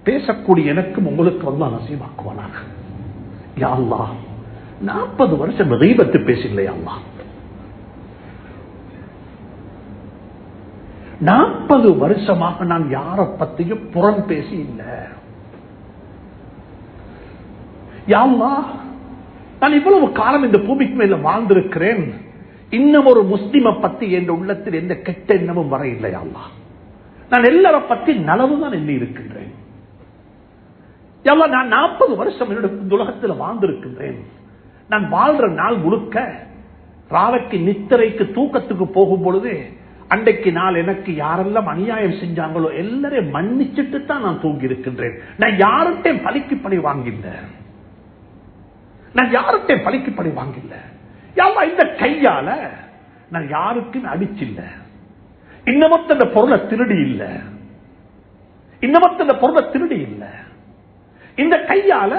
பேசக்கூடிய எனக்கும் உங்களுக்கு அல்லாஹ் நசீபாக்குவானாக. யா அல்லாஹ் 40 வருஷம் கீபத் பேசலையா அல்லாஹ், 40 வருஷமாக நான் யாரை பத்தியும் புறம் பேசி இல்லை. யா அல்லாஹ், நான் இவ்வளவு காலம் இந்த பூமிக்கு மேல வாழ்ந்திருக்கிறேன், இன்னும் ஒரு முஸ்லிமை பத்தி என் உள்ளத்தில் எந்த கெட்ட எண்ணமும் வர இல்லை. யா அல்லாஹ், நான் எல்லாரை பத்தி நலவுதான் எண்ணி இருக்கின்றேன். யா அல்லாஹ், நான் 40 வருஷம் என்னுடைய உலகத்தில் வாழ்ந்திருக்கின்றேன். நான் வாழ்ற நாள் முழுக்க ராவைக்கு நித்திரைக்கு தூக்கத்துக்கு போகும் பொழுது அன்றைக்கு நாள் எனக்கு யாரெல்லாம் அநியாயம் செஞ்சாங்களோ எல்லாரையும் மன்னிச்சுட்டு தான் நான் தூங்கி இருக்கின்றேன். நான் யார்கிட்டையும் பலிக்கு பழி வாங்கில்ல, நான் யார்கிட்டையும் பலிக்கு பழி வாங்கில்ல. யாரா இந்த கையால நான் யாருக்கும் அடிச்சில்ல, இன்னமத்த இந்த பொருளை திருடி இல்ல, இன்னமத்த இந்த பொருளை திருடி இல்ல. இந்த கையால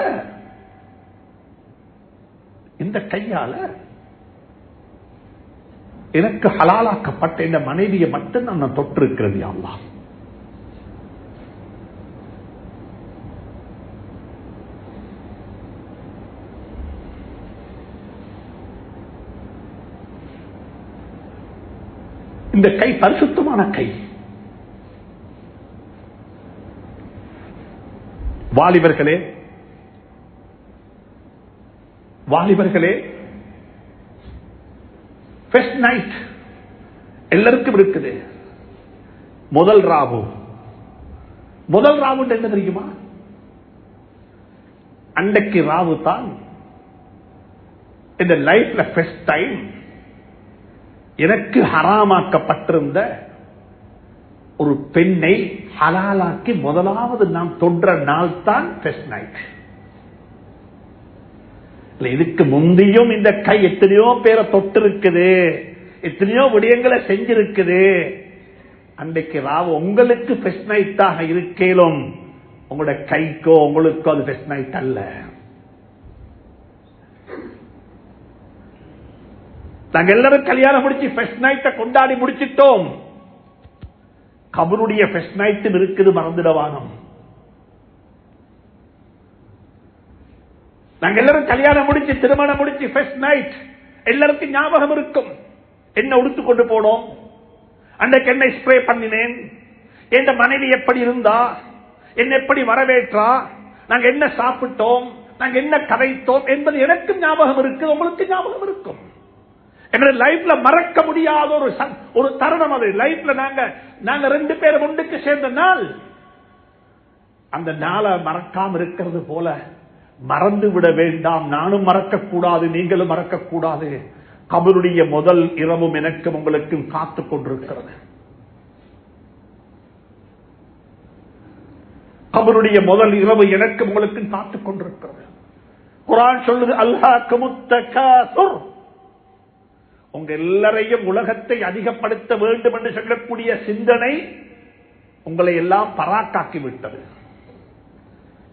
எனக்கு ஹலாலாக்கப்பட்ட இந்த மனைவியை மட்டும் நான் தொட்டு இருக்கிறது. யா அல்லாஹ், இந்த கை பரிசுத்தமான கை. வாலிபர்களே, வாலிபர்களே, ஃபர்ஸ்ட் நைட் எல்லாருக்கும் இருக்குது. முதல் ராவு என்ன தெரியுமா? அன்றைக்கு ராவு தான் இந்த லைஃப்ல ஃபர்ஸ்ட் டைம் எனக்கு ஹராமாக்கப்பட்டிருந்த ஒரு பெண்ணை ஹலாலாக்கி முதலாவது நாம் தொன்ற நாள் தான் ஃபர்ஸ்ட் நைட். இதுக்கு முந்தியும் இந்த கை எத்தனையோ பேரை தொட்டு இருக்குது, எத்தனையோ விடயங்களை செஞ்சிருக்குது. அன்றைக்கு ராவு உங்களுக்கு ஃபர்ஸ்ட் நைட்டாக இருக்கேலும் உங்களோட கைக்கோ உங்களுக்கோ அது ஃபர்ஸ்ட் நைட் அல்ல. நாங்க எல்லாரும் கல்யாணம் முடிச்சு ஃபர்ஸ்ட் நைட்டை கொண்டாடி முடிச்சிட்டோம். கபருடைய ஃபர்ஸ்ட் நைட் இருக்குது, மறந்துடவானம். நாங்க எல்லாரும் கல்யாணம் முடிச்சு திருமணம் முடிச்சு ஃபர்ஸ்ட் நைட் எல்லாருக்கும் ஞாபகம் இருக்கும். என்ன உடுத்துக் கொண்டு போனோம், அன்றைக்கு என்ன ஸ்ப்ரே பண்ணினேன், என் மனைவி எப்படி இருந்தா, என்ன எப்படி வரவேற்றா, நாங்க என்ன சாப்பிட்டோம், நாங்க என்ன கதைத்தோம் என்பது எனக்கும் ஞாபகம் இருக்கு, உங்களுக்கு ஞாபகம் இருக்கும். எங்களுடைய லைஃப்ல மறக்க முடியாத ஒரு தருணம் அது. லைஃப்ல நாங்க ரெண்டு பேரும் ஒன்றுக்கு சேர்ந்த நாள். அந்த நாளை மறக்காம இருக்கிறது போல மறந்து விட வேண்டாம். நானும் மறக்க கூடாது, நீங்களும் மறக்க கூடாது. கபருடைய முதல் இரவும் எனக்கும் உங்களுக்கும் காத்துக் கொண்டிருக்கிறது. கபருடைய முதல் இரவு எனக்கும் உங்களுக்கும் காத்துக் கொண்டிருக்கிறது. குர்ஆன் சொல்லுது, அல்ஹாக்குமுத் தகாசுர். உங்க எல்லாரையும் உலகத்தை அதிகப்படுத்த வேண்டும் என்று சொல்லக்கூடிய சிந்தனை உங்களை எல்லாம் பராக்காக்கி விட்டது.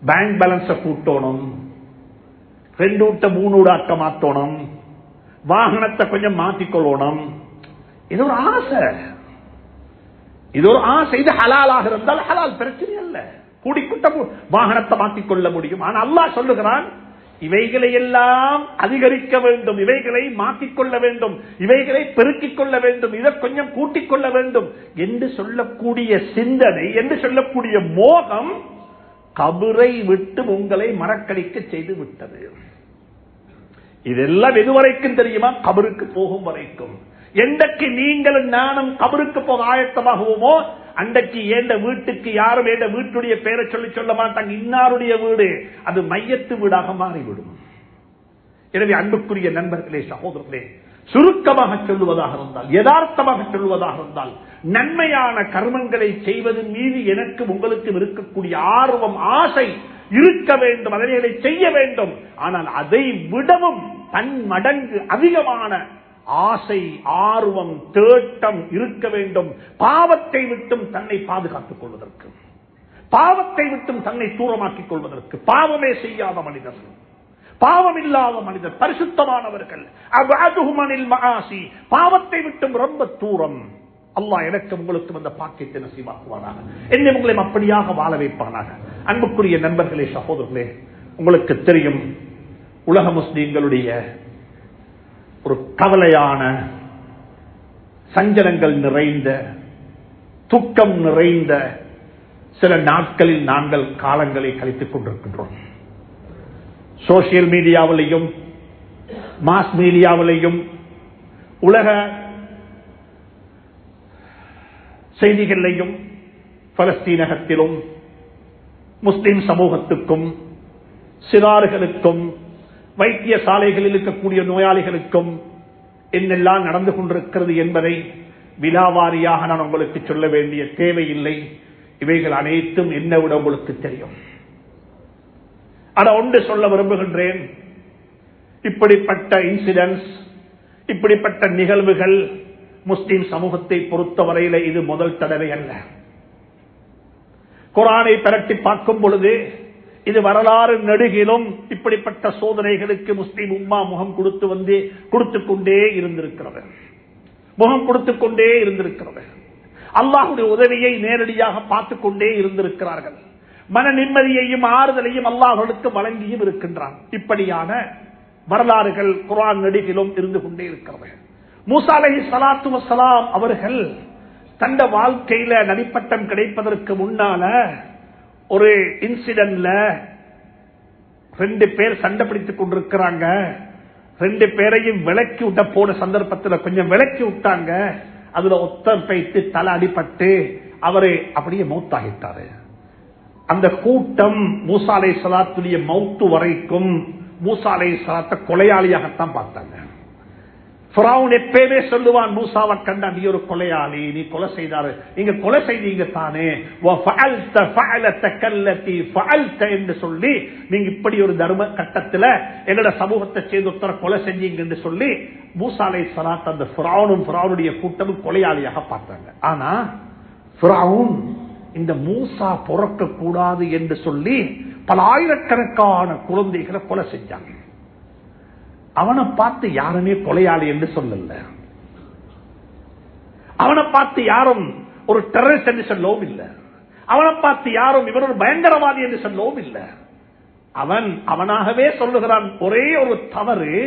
பேங்க் பேலன்ஸ கூட்டணும், 2 ஊட்ட 3 ஊடாக்க மாத்தணும், வாகனத்தை கொஞ்சம் மாற்றிக்கொள்ளணும். இது ஒரு ஆசை, இது ஒரு ஆசை. இது ஹலாலாக இருந்தால் ஹலால், பிரச்சனை அல்ல. கூடிக்கூட்ட வாகனத்தை மாற்றிக்கொள்ள முடியும். ஆனால் அல்லாஹ் சொல்லுகிறான், இவைகளை எல்லாம் அதிகரிக்க வேண்டும், இவைகளை மாற்றிக்கொள்ள வேண்டும், இவைகளை பெருக்கிக் கொள்ள வேண்டும், இதை கொஞ்சம் கூட்டிக் கொள்ள வேண்டும் என்று சொல்லக்கூடிய சிந்தனை, என்று சொல்லக்கூடிய மோகம் கபரை விட்டு உங்களை மறக்கடிக்க செய்து விட்டது. இதெல்லாம் எதுவரைக்கும் தெரியுமா? கபருக்கு போகும் வரைக்கும். எந்தக்கு நீங்களும் நானும் கபருக்கு போக ஆயத்தமாகுவோமோ அன்றைக்கு ஏண்ட வீட்டுக்கு யாரும் ஏண்ட வீட்டுடைய பேரை சொல்ல மாட்டாங்க, இன்னாருடைய வீடு. அது மையத்து வீடாக மாறிவிடும். எனவே அன்புக்குரிய நண்பர்களே, சகோதரர்களே, சுருக்கமாக சொல்லுவதாக இருந்தால், யதார்த்தமாக சொல்லுவதாக இருந்தால், நன்மையான கர்மங்களை செய்வதன் மீது எனக்கு உங்களுக்கு இருக்கக்கூடிய ஆர்வம், ஆசை இருக்க வேண்டும், அதனை செய்ய வேண்டும். ஆனால் அதை விடவும் பன்மடங்கு அதிகமான ஆசை, ஆர்வம், தேட்டம் இருக்க வேண்டும். பாவத்தை விட்டும் தன்னை பாதுகாத்துக் கொள்வதற்கு, பாவத்தை விட்டும் தன்னை தூரமாக்கிக் கொள்வதற்கு. பாவமே செய்யாத மனிதர், பாவம் இல்லாத மனிதர், பரிசுத்தமானவர்கள். பாவத்தை விட்டும் ரொம்ப தூரம். அல்லாஹ் எனக்கு உங்களுக்கு அந்த பாக்கியத்தை நசீபாக்குவானாக, என்னை உங்களையும் அப்படியாக வாழ வைப்பானாக. அன்புக்குரிய நண்பர்களே, சகோதரர்களே, உங்களுக்கு தெரியும், உலக முஸ்லிம்களுடைய ஒரு கவலையான, சஞ்சலங்கள் நிறைந்த, துக்கம் நிறைந்த சில நாட்களில் நாங்கள் காலங்களை கழித்துக் கொண்டிருக்கின்றோம். சோசியல் மீடியாவிலையும் மாஸ் மீடியாவிலையும் உலக செய்திகளிலையும் பலஸ்தீனகத்திலும் முஸ்லிம் சமூகத்துக்கும், சிறார்களுக்கும், வைத்தியசாலைகளில் இருக்கக்கூடிய நோயாளிகளுக்கும் என்னெல்லாம் நடந்து கொண்டிருக்கிறது என்பதை விலாவாரியாக நான் உங்களுக்கு சொல்ல வேண்டிய தேவையில்லை. இவைகள் அனைத்தும் என்னை விட உங்களுக்கு தெரியும். ஒன்று சொல்ல விரும்புகின்றேன், இப்படிப்பட்ட இன்சிடென்ட்ஸ், இப்படிப்பட்ட நிகழ்வுகள் முஸ்லிம் சமூகத்தை பொறுத்தவரையில் இது முதல் தடவை அல்ல. குர்ஆனை பிரட்டி பார்க்கும் பொழுது இது வரலாறு நெடுகிலும் இப்படிப்பட்ட சோதனைகளுக்கு முஸ்லிம் உம்மா முகம் கொடுத்துக் கொண்டே இருந்திருக்கிறது, முகம் கொடுத்துக் கொண்டே இருந்திருக்கிறது. அல்லாஹ்வுடைய உதவியை நேரடியாக பார்த்துக் கொண்டே இருந்திருக்கிறார்கள். மன நிம்மதியையும் ஆறுதலையும் அல்லாஹ்வுக்கு வழங்கியும் இருக்கின்றான். இப்படியான வரலாறுகள் குர்ஆன் நெடுகிலும் இருந்து கொண்டே இருக்கிறது. மூசா அலைஹிஸ்ஸலாத்து வஸ்ஸலாம் அவர்கள் தந்த வாழ்க்கையில நபிப்பட்டம் கிடைப்பதற்கு முன்னால ஒரு இன்சிடென்ட்ல 2 பேர் சண்டை பிடித்துக் கொண்டிருக்கிறாங்க. 2 பேரையும் விளக்கி விட்ட போன சந்தர்ப்பத்தில் கொஞ்சம் விளக்கி விட்டாங்க. அதுல ஒத்தர் பைத்து தலை அடிபட்டு அவரு அப்படியே மௌத்தாகிட்டாரு. அந்த கூட்டம் மூசா அலைஹிஸ்ஸலாத்துடைய மௌத்து வரைக்கும் மூசா அலைஹிஸ்ஸலாத்தை கொலையாளியாகத்தான் பார்த்தாங்க. ஃபிரௌன் எப்பவே சொல்லுவான், மூசாவை கண்டா நீ ஒரு கொலையாளி, நீ கொலை செய்தாரு, நீங்க கொலை செய்தீங்க தானே என்று சொல்லி, நீங்க இப்படி ஒரு தர்ம கட்டத்துல எங்களோட சமூகத்தை சேர்ந்து ஒருத்தர கொலை செஞ்சீங்க என்று சொல்லி மூசா அலைஹிஸ்ஸலாத் அந்த ஃபிரௌனும் ஃபிரௌனுடைய கூட்டமும் கொலையாளியாக பார்த்தாங்க. ஆனா ஃபிரௌன் இந்த மூசா பிறக்க கூடாது என்று சொல்லி பல ஆயிரக்கணக்கான குழந்தைகளை கொலை செஞ்சாங்க. அவனை பார்த்து யாருமே கொலையாளி என்று சொல்லல. அவனை பார்த்து யாரும் ஒரு டெரரிஸ்ட் என்று சொல்லவும் இல்லை. அவனை பார்த்து யாரும் இவர் ஒரு பயங்கரவாதி என்று சொல்லவும் இல்லை. அவனாகவே சொல்லுகிறான், ஒரே ஒரு தவறு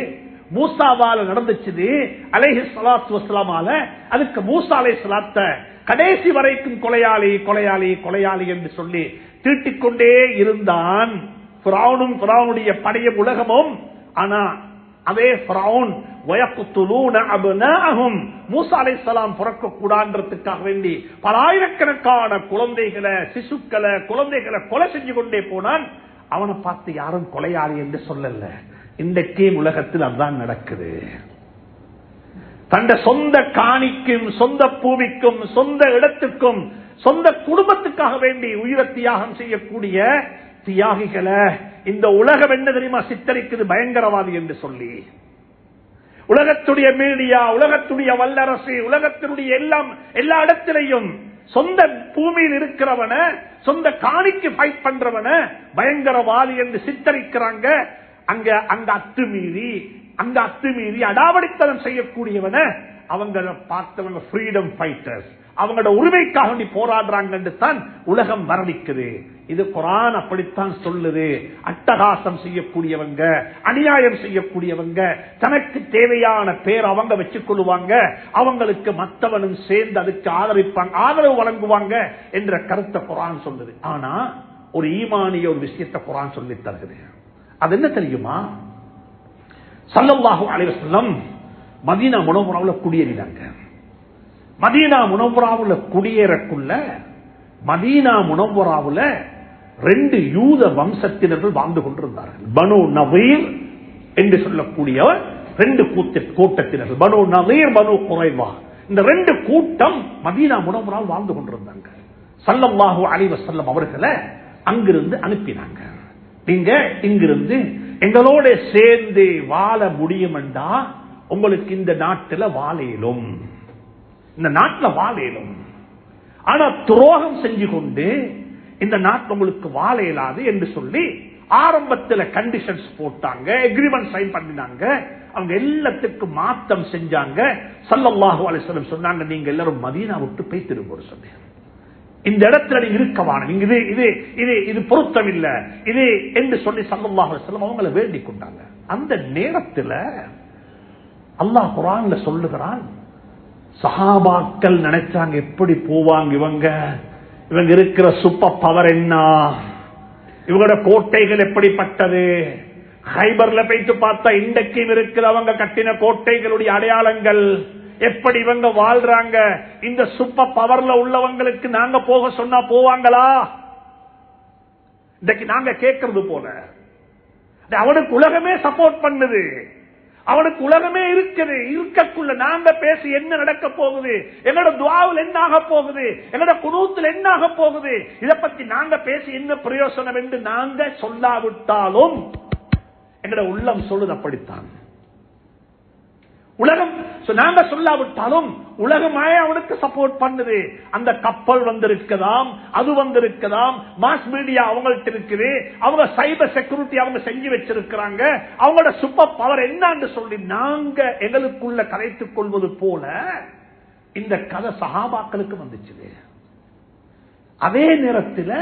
மூசாவால நடந்துச்சு அலைஹிஸ்ஸலாத்து வஸ்ஸலாமால. அதுக்கு மூசா அலைஹிஸ்ஸலாத்தை கடைசி வரைக்கும் கொலையாளி கொலையாளி கொலையாளி என்று சொல்லி தீட்டிக்கொண்டே இருந்தான் ஃபிரௌனும் ஃபிரௌனுடைய படைய உலகமும். ஆனா அதே ஃபிரௌன் வயக்துலூன அப்னாஅஹும், மூசா அலைஹிஸ்ஸலாம் பிறக்க கூடாதுன்றதுக்காக வேண்டி பல ஆயிரக்கணக்கான குழந்தைகளை, சிசுக்களை, குழந்தைகளை கொலை செஞ்சு கொண்டே போனான். அவனை பார்த்து யாரும் கொலையாளி என்று சொல்லல. இன்றைக்கே உலகத்தில் அதுதான் நடக்குது. தந்த சொந்த காணிக்கும், சொந்த பூமிக்கும், சொந்த இடத்துக்கும், சொந்த குடும்பத்துக்காக வேண்டி உயிரை தியாகம் செய்யக்கூடிய தியாகிகளை இந்த உலகம் என்ன தெரியுமா சித்தரிக்குது? பயங்கரவாதி என்று சொல்லி. உலகத்துடைய மீடியா, உலகத்துடைய வல்லரசு, உலகத்தினுடைய எல்லா இடத்திலையும் சொந்த பூமியில் இருக்கிறவன, சொந்த காணிக்கு ஃபைட் பண்றவன பயங்கரவாதி என்று சித்தரிக்கிறாங்க. அங்க அத்துமீறி அடாவடித்தனம் செய்யக்கூடியவன அவங்கள பார்த்தவங்க ஃப்ரீடம் ஃபைட்டர்ஸ், அவங்களோட உரிமைக்காக நீ போராடுறாங்க என்று தான் உலகம் வர்ணிக்குது. இது குர்ஆன் அப்படித்தான் சொல்லுது. அட்டகாசம் செய்யக்கூடியவங்க, அநியாயம் செய்யக்கூடியவங்க, தனக்கு தேவையான பேர் அவங்க வச்சுக் கொள்வாங்க, அவங்களுக்கு மற்றவனும் சேர்ந்து அதுக்கு ஆதரவு வழங்குவாங்க என்ற கருத்தை குர்ஆன் சொல்லுது. ஆனா ஒரு ஈமானிய ஒரு விஷயத்தை குர்ஆன் சொல்லி தருகிறது. அது என்ன தெரியுமா? ஸல்லல்லாஹு அலைஹி வஸல்லம் மதீனா முனவ்வராவுல குடியேறினாங்க. மதீனா முனவ்வராவுல குடியேறக்குள்ள மதீனா முனவ்வராவுல 2 யூத வம்சத்தினர்கள் வாழ்ந்து கொண்டிருந்தார்கள். பனு நதீர் என்று சொல்லக்கூடிய 2 கூட்டத்தினர்கள், பனு நதீர், பனு குரைவா. இந்த 2 கூட்டம் மதீனா முனவ்வராவில் வாழ்ந்து கொண்டிருந்தாங்க. ஸல்லல்லாஹு அலைஹி வஸல்லம் அவர்களை அங்கிருந்து அனுப்பினாங்க. நீங்க இங்கிருந்து எங்களோட சேர்ந்து வாழ முடியுமெண்டா உங்களுக்கு இந்த நாட்டில் வாழலும், இந்த நாட்டில் வாழலும். ஆனா துரோகம் செஞ்சு கொண்டு இந்த நாட்டில் உங்களுக்கு வாழ இயலாது என்று சொல்லி ஆரம்பத்தில் கண்டிஷன்ஸ் போட்டாங்க, எக்ரிமெண்ட் சைன் பண்ணினாங்க. அவங்க எல்லாத்துக்கும் மாத்தம் செஞ்சாங்க. ஸல்லல்லாஹு அலைஹி வஸல்லம் சொன்னாங்க, நீங்க எல்லாரும் மதீனா விட்டு போய் திரும்ப சொல்லி, இந்த இடத்துல நீங்க இருக்கவான, நீங்க இது பொருத்தம் இல்ல இது என்று சொல்லி ஸல்லல்லாஹு அலைஹி வஸல்லம் அவங்களை வேண்டிக் கொண்டாங்க. அந்த நேரத்தில் அல்லாஹ் குர்ஆன்ல சொல்லுகிறான், சஹாபாக்கள் நினைச்சாங்க எப்படி போவாங்க இவங்க இருக்கிற சூப்பர் பவர் என்ன, இவங்களோட கோட்டைகள் எப்படிப்பட்டது. ஹைபர்ல போயிட்டு பார்த்தா இன்றைக்கும் இருக்கிறவங்க கட்டின கோட்டைகளுடைய அடையாளங்கள் எப்படி இவங்க வாழ்றாங்க. இந்த சூப்பர் பவர்ல உள்ளவங்களுக்கு நாங்க போக சொன்னா போவாங்களா? இன்னைக்கு நாங்க கேட்கறது போல அவனுக்கு உலகமே சப்போர்ட் பண்ணுது, அவனுக்கு உலகமே இருக்குது. இருக்கக்குள்ள நாங்க பேசி என்ன நடக்க போகுது, எங்களோட துஆவில் என்ன ஆக போகுது, எங்களோட குனூத்தில் என்ன ஆக போகுது, இதை பத்தி நாங்க பேசி என்ன பிரயோசனம் என்று நாங்க சொல்லாவிட்டாலும் எங்களோட உள்ளம் சொல்லுது அப்படித்தான். உலகம் நாங்க சொல்லாவிட்டாலும் உலகமாய அவனுக்கு சப்போர்ட் பண்ணுது. அந்த கப்பல் வந்திருக்கதாம், அது வந்திருக்கதாம், மாஸ் மீடியா அவங்கள்ட்ட இருக்குது, அவங்க சைபர் செக்யூரிட்டி அவங்க செஞ்சு வச்சிருக்கிறாங்க, அவங்களோட சூப்பர் பவர் என்னன்னு சொல்லி நாங்க எங்களுக்குள்ள கலைத்துக் கொள்வது போல இந்த கதை சஹாபாக்களுக்கு வந்துச்சு. அதே நேரத்தில்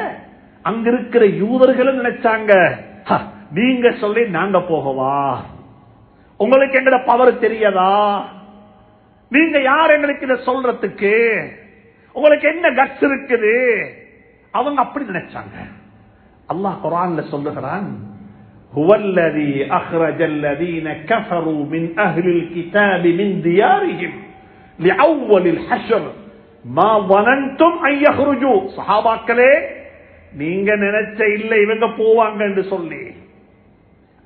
அங்க இருக்கிற யூதர்களும் நினைச்சாங்க, நீங்க சொல்லி நாங்க போகவா, உங்களுக்கு எங்கட பவர் தெரியாதா, நீங்க யார் எங்களுக்கு இதை சொல்றதுக்கு, உங்களுக்கு என்ன கட்ஸ் இருக்குது. அவங்க அப்படி நினைச்சாங்க. அல்லாஹ் குர்ஆன்ல சொல்லுகிறான், هو الذي أخرج الذين كفروا من أهل الكتاب من ديارهم لأول الحشر ما ظننتم أن يخرجوا. சஹாபாக்களே, நீங்க நினைச்ச இல்லை இவங்க போவாங்க என்று சொல்லி.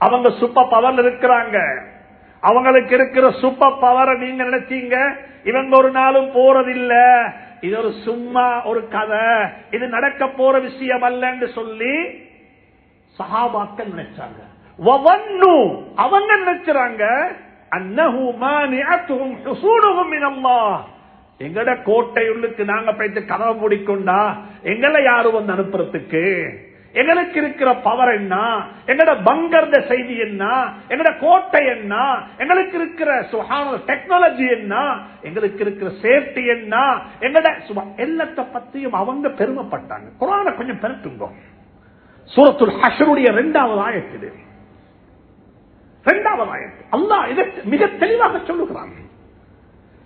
அவங்க சூப்பர் பவர்ல இருக்கிறாங்க. அவங்களுக்கு இருக்கிற சூப்பர் பவரை நீங்க நினைச்சீங்க. இவங்க ஒரு நாளும் போறதில்ல, இது ஒரு சும்மா ஒரு கதை, இது நடக்க போற விஷயம் அல்ல என்று சொல்லி சஹாபாக்கள் நினைச்சாங்க. அவங்க நினைச்சாங்க அன்னஹு மானிஅத்துஹும் ஹுசூனுஹும் மினல்லாஹ். எங்கட கோட்டையுள்ளுக்கு நாங்க போயிட்டு கதவை மூடிக்கொண்டா எங்களை யாரு வந்து அனுப்புறதுக்கு? எங்களுக்கு இருக்கிற பவர் என்ன? எங்கட பங்கர் செய்தி என்ன? எங்கட கோட்டை என்ன? எங்களுக்கு இருக்கிற டெக்னாலஜி என்ன? எங்களுக்கு இருக்கிற சேஃப்டி என்ன? எங்கட எல்லாத்த பத்தியும் அவங்க பெருமைப்பட்டாங்க. குர்ஆனை கொஞ்சம் பெருட்டுங்க. சூரத்துல் ஹஷ்ருடைய 2வது ஆயத்து. 2வது ஆயத்து அல்லாஹ் இதை மிக தெளிவாக சொல்லுகிறாங்க.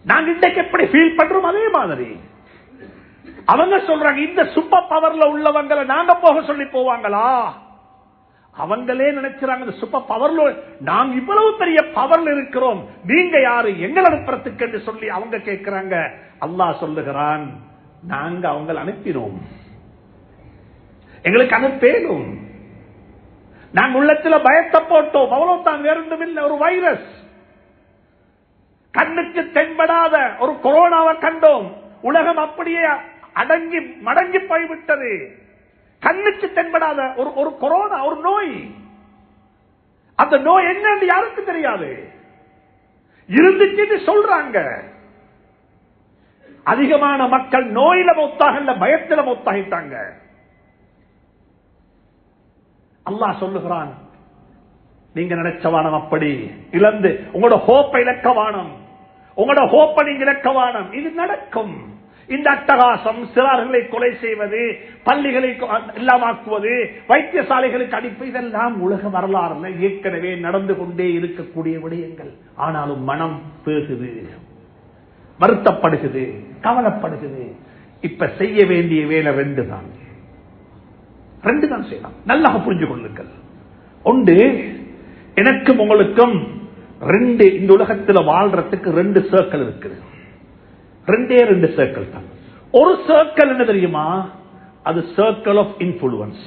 நாங்க இன்றைக்கு எப்படி ஃபீல் பண்றோம் அதே மாதிரி அவங்க சொல்றாங்க. இந்த சூப்பர் பவர்ல உள்ளவங்களை நாங்க போக சொல்லி போவாங்களா? அவங்களே நினைச்சாங்க இந்த சூப்பர் பவர்ல நாங்க இவ்வளவு பெரிய பவர்ல இருக்கிறோம், நீங்க யாரு எங்களை அனுப்புறதுக்கு என்று சொல்லி அவங்க கேட்கிறாங்க. அல்லாஹ் சொல்லுகிறான், நாங்க அவங்களை அனுப்பினோம், எங்களுக்கு அனுப்பேனும். நாங்க உள்ளத்துல பயத்தை போட்டோம், அவ்வளவுதான், வேற ஒன்றும் இல்லை. ஒரு வைரஸ், கண்ணுக்கு தென்படாத ஒரு கொரோனாவை கண்டோம். உலகம் அப்படியே அடங்கி மடங்கி போய்விட்டது. கண்ணுக்கு தென்படாத ஒரு கொரோனா, ஒரு நோய். அந்த நோய் என்னன்னு யாருக்கு தெரியாது, இருந்துச்சு சொல்றாங்க. அதிகமான மக்கள் நோயில மௌத்தாகல, பயத்தில மௌத்தாகிட்டாங்க. அல்லாஹ் சொல்லுகிறான், நீங்க நினைச்ச வானம் அப்படி இழந்து உங்களோட ஹோப்பை இழக்க வானம், உங்களோட ஹோப்பை நீங்க இழக்க வானம். இது நடக்கும். இந்த அட்டகாசம், சிறார்களை கொலை செய்வது, பள்ளிகளை இல்லாமக்குவது, வைத்தியசாலைகளுக்கு அனுப்பி, இதெல்லாம் உலக வரலாறுல ஏற்கனவே நடந்து கொண்டே இருக்கக்கூடிய விடயங்கள். ஆனாலும் மனம் பேசுது, வருத்தப்படுகிறது, கவலைப்படுகிறது. இப்ப செய்ய வேண்டிய வேலை 2 தான். 2 தான் செய்யலாம். நல்லா புரிஞ்சு கொள்ளுங்கள். ஒன்று, எனக்கும் உங்களுக்கும் 2 இந்த உலகத்தில் வாழ்றதுக்கு 2 சர்க்கிள் இருக்குது. 2 சர்க்கிள் தான். ஒரு சர்க்கிள் என்ன தெரியுமா? அது சர்க்கிள் ஆஃப் இன்ஃப்ளூயன்ஸ்.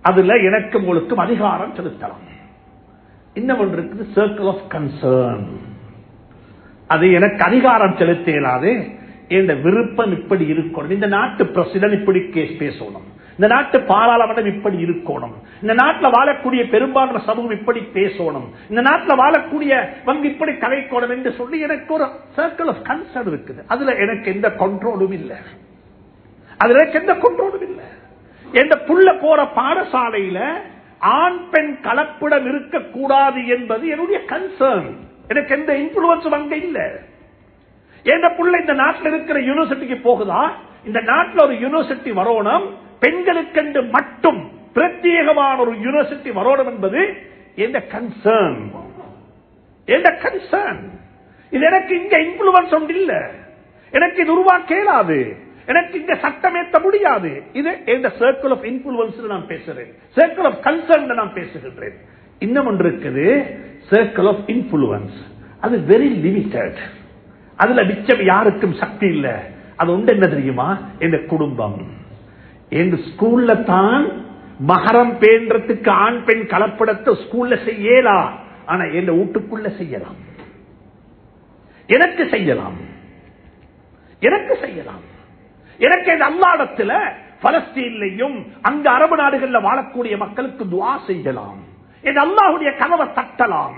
அதுல எனக்கும் உங்களுக்கும் அதிகாரம் செலுத்தலாம். இன்னும் ஒன்று இருக்குது சர்க்கிள் ஆஃப் கன்சர்ன். அது எனக்கு அதிகாரம் செலுத்த இயலாது, என்ற விருப்பம் இப்படி இருக்கணும், இந்த நாட்டு பிரசிடன்ட் இப்படி கேஸ் பேசணும், இந்த நாட்டு பாராளுமன்றம் இப்படி இருக்கணும், இந்த நாட்டில் வாழக்கூடிய பெரும்பான்மை சமூகம் இப்படி பேசணும், இந்த நாட்டில் வாழக்கூடிய வங்கி இப்படி கலைக்கணும் என்று சொல்லி எனக்கு ஒரு சர்க்கிள் ஆஃப் கன்சர்ன் இருக்குது. அதுல எனக்கு எந்த கண்ட்ரோலும் இல்லை, அதுல எனக்கு எந்த கண்ட்ரோலும் இல்லை. எந்த புள்ள போற பாடசாலையில ஆண் பெண் கலப்பிடம் இருக்கக்கூடாது என்பது என்னுடைய கன்சர்ன். எனக்கு எந்த இன்ஃப்ளூயன்ஸும் அங்க இல்லை. எந்த புள்ள இந்த நாட்டில் இருக்கிற யூனிவர்சிட்டிக்கு போகுதா, இந்த நாட்டில் ஒரு யூனிவர்சிட்டி வரணும், பெண்களுக்கென்று மட்டும் பிரத்யேகமான ஒரு யூனிவர்சிட்டி வரணும் என்பது எந்த கன்சர்ன். எந்த கன்சர்ன். இது எனக்கு இங்க இன்ஃப்ளூயன்ஸ் ஒன்று இல்லை, எனக்கு இது உருவாக்க இயலாது, எனக்கு இங்க சட்டம் ஏற்ற முடியாது. இது எந்த சர்க்கிள் ஆஃப் இன்ஃப்ளூயன்ஸ் நான் பேசுறேன், சர்க்கிள் ஆஃப் கன்சர்ன் நான் பேசுகின்றேன். இன்னும் ஒன்று இருக்குது சர்க்கிள் ஆஃப் இன்ஃப்ளூயன்ஸ். அது வெரி லிமிட்டட், அதுல மிச்சம் யாருக்கும் சக்தி இல்லை. அது ஒன்று என்ன தெரியுமா? எங்க குடும்பம். எங்க ஸ்கூல்ல தான் மகரம் பேன்றதுக்கு ஆண் பெண் கலப்படத்தை ஸ்கூல்ல செய்யலா, ஆனா எங்க வீட்டுக்குள்ள செய்யலாம், எனக்கு செய்யலாம், எனக்கு செய்யலாம். எனக்கு இந்த அல்லாடத்துல பலஸ்தீன்லையும் அங்க அரபு நாடுகள்ல வாழக்கூடிய மக்களுக்கு துஆ செய்யலாம், இந்த அல்லாஹ்வுடைய கதவை தட்டலாம்,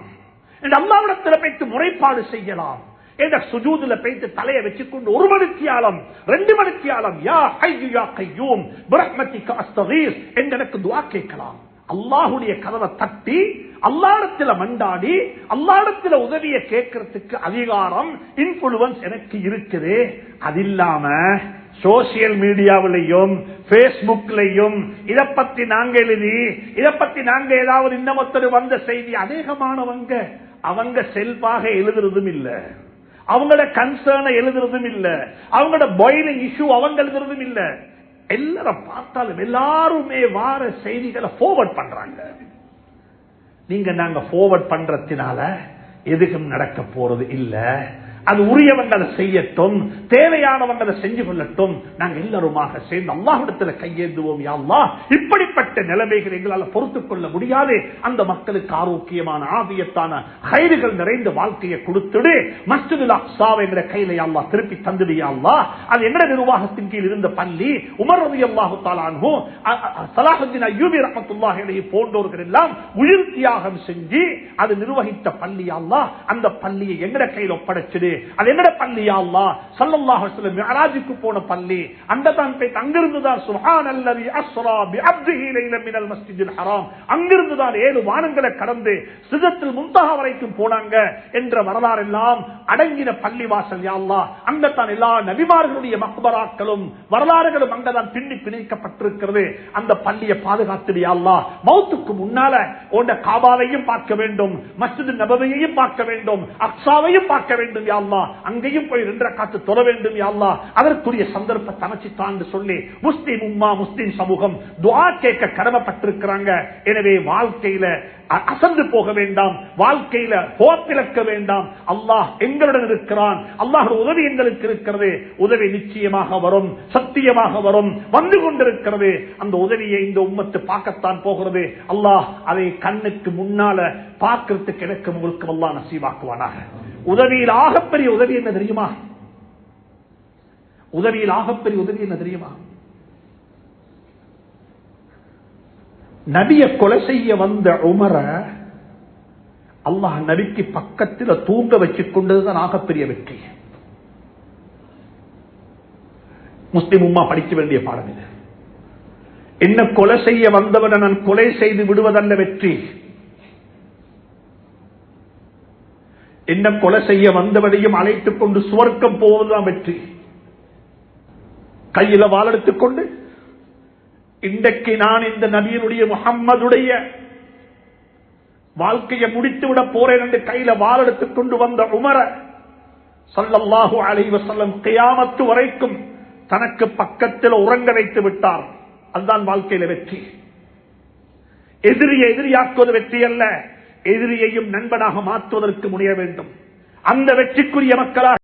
இந்த அல்லாஹ்விடத்தில் போய்த்து முறைப்பாடு செய்யலாம், இந்த சுஜூதுல போய்த்து தலையை வச்சுக்கொண்டு 1 மணித்தியாலம் 2 மணித்தியாலம் யா ஹய்யு யா கய்யூம் பிரஹ்மதிக அஸ்தகீஸ் என்று எனக்கு துஆ கேட்கலாம். அல்லாஹ்வுடைய கதவை தட்டி அல்லாஹ்விடத்தில் மண்டாடி அல்லாஹ்விடத்தில் உதவியை கேட்கறதுக்கு அதிகாரம், இன்ஃப்ளூயன்ஸ் எனக்கு இருக்குது. அது இல்லாம சோசியல் மீடியாவிலையும் பேஸ்புக்லையும் இதை பத்தி நாங்க எழுதி, இதை பத்தி நாங்க ஏதாவது இன்னமொத்தர் வந்த செய்தி அதிகமானவங்க அவங்க செல்வாக எழுதுறதும் இல்ல, அவங்களோட கன்சர்னை எழுதுறதும் இல்ல, அவங்களோட பாயிலிங் இஷ்யூ அவங்க எழுதுறதும் இல்ல. எல்லாரும் பார்த்தாலும் எல்லாருமே வார செய்திகளை ஃபார்வர்ட் பண்றாங்க. நீங்க நாங்க ஃபார்வர்ட் பண்றதுனால எதுக்கும் நடக்க போறது இல்ல. அது உரியவங்க அதை செய்யட்டும், தேவையானவங்க அதை செஞ்சு கொள்ளட்டும். நாங்க எல்லாருமாக சேர்ந்து அல்லாஹ்விடத்துல கையேந்துவோம். யா அல்லாஹ், இப்படிப்பட்ட நிலைமைகள் எங்களால் பொறுத்துக் கொள்ள முடியாது. அந்த மக்களுக்கு ஆரோக்கியமான ஆபியத்தான கைதுகள் நிறைந்த வாழ்க்கையை கொடுத்துடு. மஸ்ஜிதுல் அக்ஸாவை என்ற கையில யா அல்லாஹ் திருப்பி தந்துடு. யா அல்லாஹ், அது எங்கட நிர்வாகத்தின் கீழ் இருந்த பள்ளி. உமர் ரலியல்லாஹு தஆலா அன்ஹு, ஸலாஹுத்தீன் அய்யூபி ரஹ்மத்துல்லாஹி அலைஹி போன்றவர்கள் எல்லாம் உயிர் தியாகம் செஞ்சு அது நிர்வகித்த பள்ளி. யா அல்லாஹ், அந்த பள்ளியை எங்கட கையில் ஒப்படைச்சிடு. அது என்னோட பள்ளி. யா அல்லாஹ், ஸல்லல்லாஹு அலைஹி வஸல்லம் மிஅராஜுக்கு போன பள்ளி. அந்த தான் போய் அங்கிருந்து தான் சுப்ஹானல்லதி அஸ்ரா பிஅப்திஹி லைலன் மினல் மஸ்ஜிதில் ஹராம், அங்கிருந்து தான் 7 வானங்களை கடந்து சிதறத்துல் முன்தஹா வரைக்கும் போனாங்க என்ற வரலாறு எல்லாம் அடங்கின பள்ளி வாசல். யா அல்லாஹ், அங்க தான் எல்லா நபிமார்களுடைய மக்பராக்களும் வரலாறுகளும் அங்கதான் பின்னி பிணைக்கப்பட்டிருக்கிறது. அந்த பள்ளியை பாதுகாத்து யா அல்லாஹ், மௌத்துக்கு முன்னால உன்னுடைய காபாவையும் பார்க்க வேண்டும், மஸ்ஜித் நபவியையும் பார்க்க வேண்டும், அக்ஸாவையும் பார்க்க வேண்டும். யா அல்லாஹ், அங்கேயும் போய் 2 ரக்காத்து தொழ வேண்டும். யா அல்லாஹ், அதற்குரிய சந்தர்ப்பத்தை அமைச்சுத்தான் சொல்லி முஸ்லிம் உம்மா, முஸ்லிம் சமூகம் துஆ கேட்க கடமைப்பட்டிருக்கிறாங்க. எனவே வாழ்க்கையில அசந்து போக வேண்டாம், வாழ்க்கையில ஹோப்பிழக்க வேண்டாம். அல்லாஹ் எங்களுடன் இருக்கிறான், அல்லாஹ் உதவி எங்களுக்கு இருக்கிறது. உதவி நிச்சயமாக வரும், சத்தியமாக வரும், வந்து கொண்டிருக்கிறது. அந்த உதவியை இந்த உம்மத்து பார்க்கத்தான் போகிறது. அல்லாஹ் அதை கண்ணுக்கு முன்னால பார்க்கிறதுக்கு எனக்கு உங்களுக்கு அல்லாஹ் நசீபாக்குவானாக. உதவியில் ஆகப்பெரிய உதவி என்ன தெரியுமா? உதவியில் ஆகப்பெரிய உதவி என்ன தெரியுமா? நபியை கொலை செய்ய வந்த உமர அல்லாஹ் நபிக்கு பக்கத்தில் தூங்க வச்சுக் கொண்டதுதான் ஆகப்பெரிய வெற்றி. முஸ்லிம் உம்மா படிக்க வேண்டிய பாடம் இது. என்ன கொலை செய்ய வந்தவனை நான் கொலை செய்து விடுவதல்ல வெற்றி, என்ன கொலை செய்ய வந்தவனையும் அழைத்துக் கொண்டு சுவர்க்கம் போவதுதான் வெற்றி. கையில வாளெடுத்துக் கொண்டு இன்றைக்கு நான் இந்த நபியினுடைய முஹம்மதுடைய வாழ்க்கையை முடித்துவிட போறேன் என்று கையில வாளெடுத்துக் கொண்டு வந்த உமர ஸல்லல்லாஹு அலைஹி வஸல்லம் கியாமத்து வரைக்கும் தனக்கு பக்கத்தில் உறங்க வைத்து விட்டார். அதுதான் வாழ்க்கையில வெற்றி. எதிரியை எதிரியாக்குவது வெற்றி அல்ல, எதிரியையும் நண்பனாக மாற்றுவதற்கு முனைய வேண்டும். அந்த வெற்றிக்குரிய மக்களாக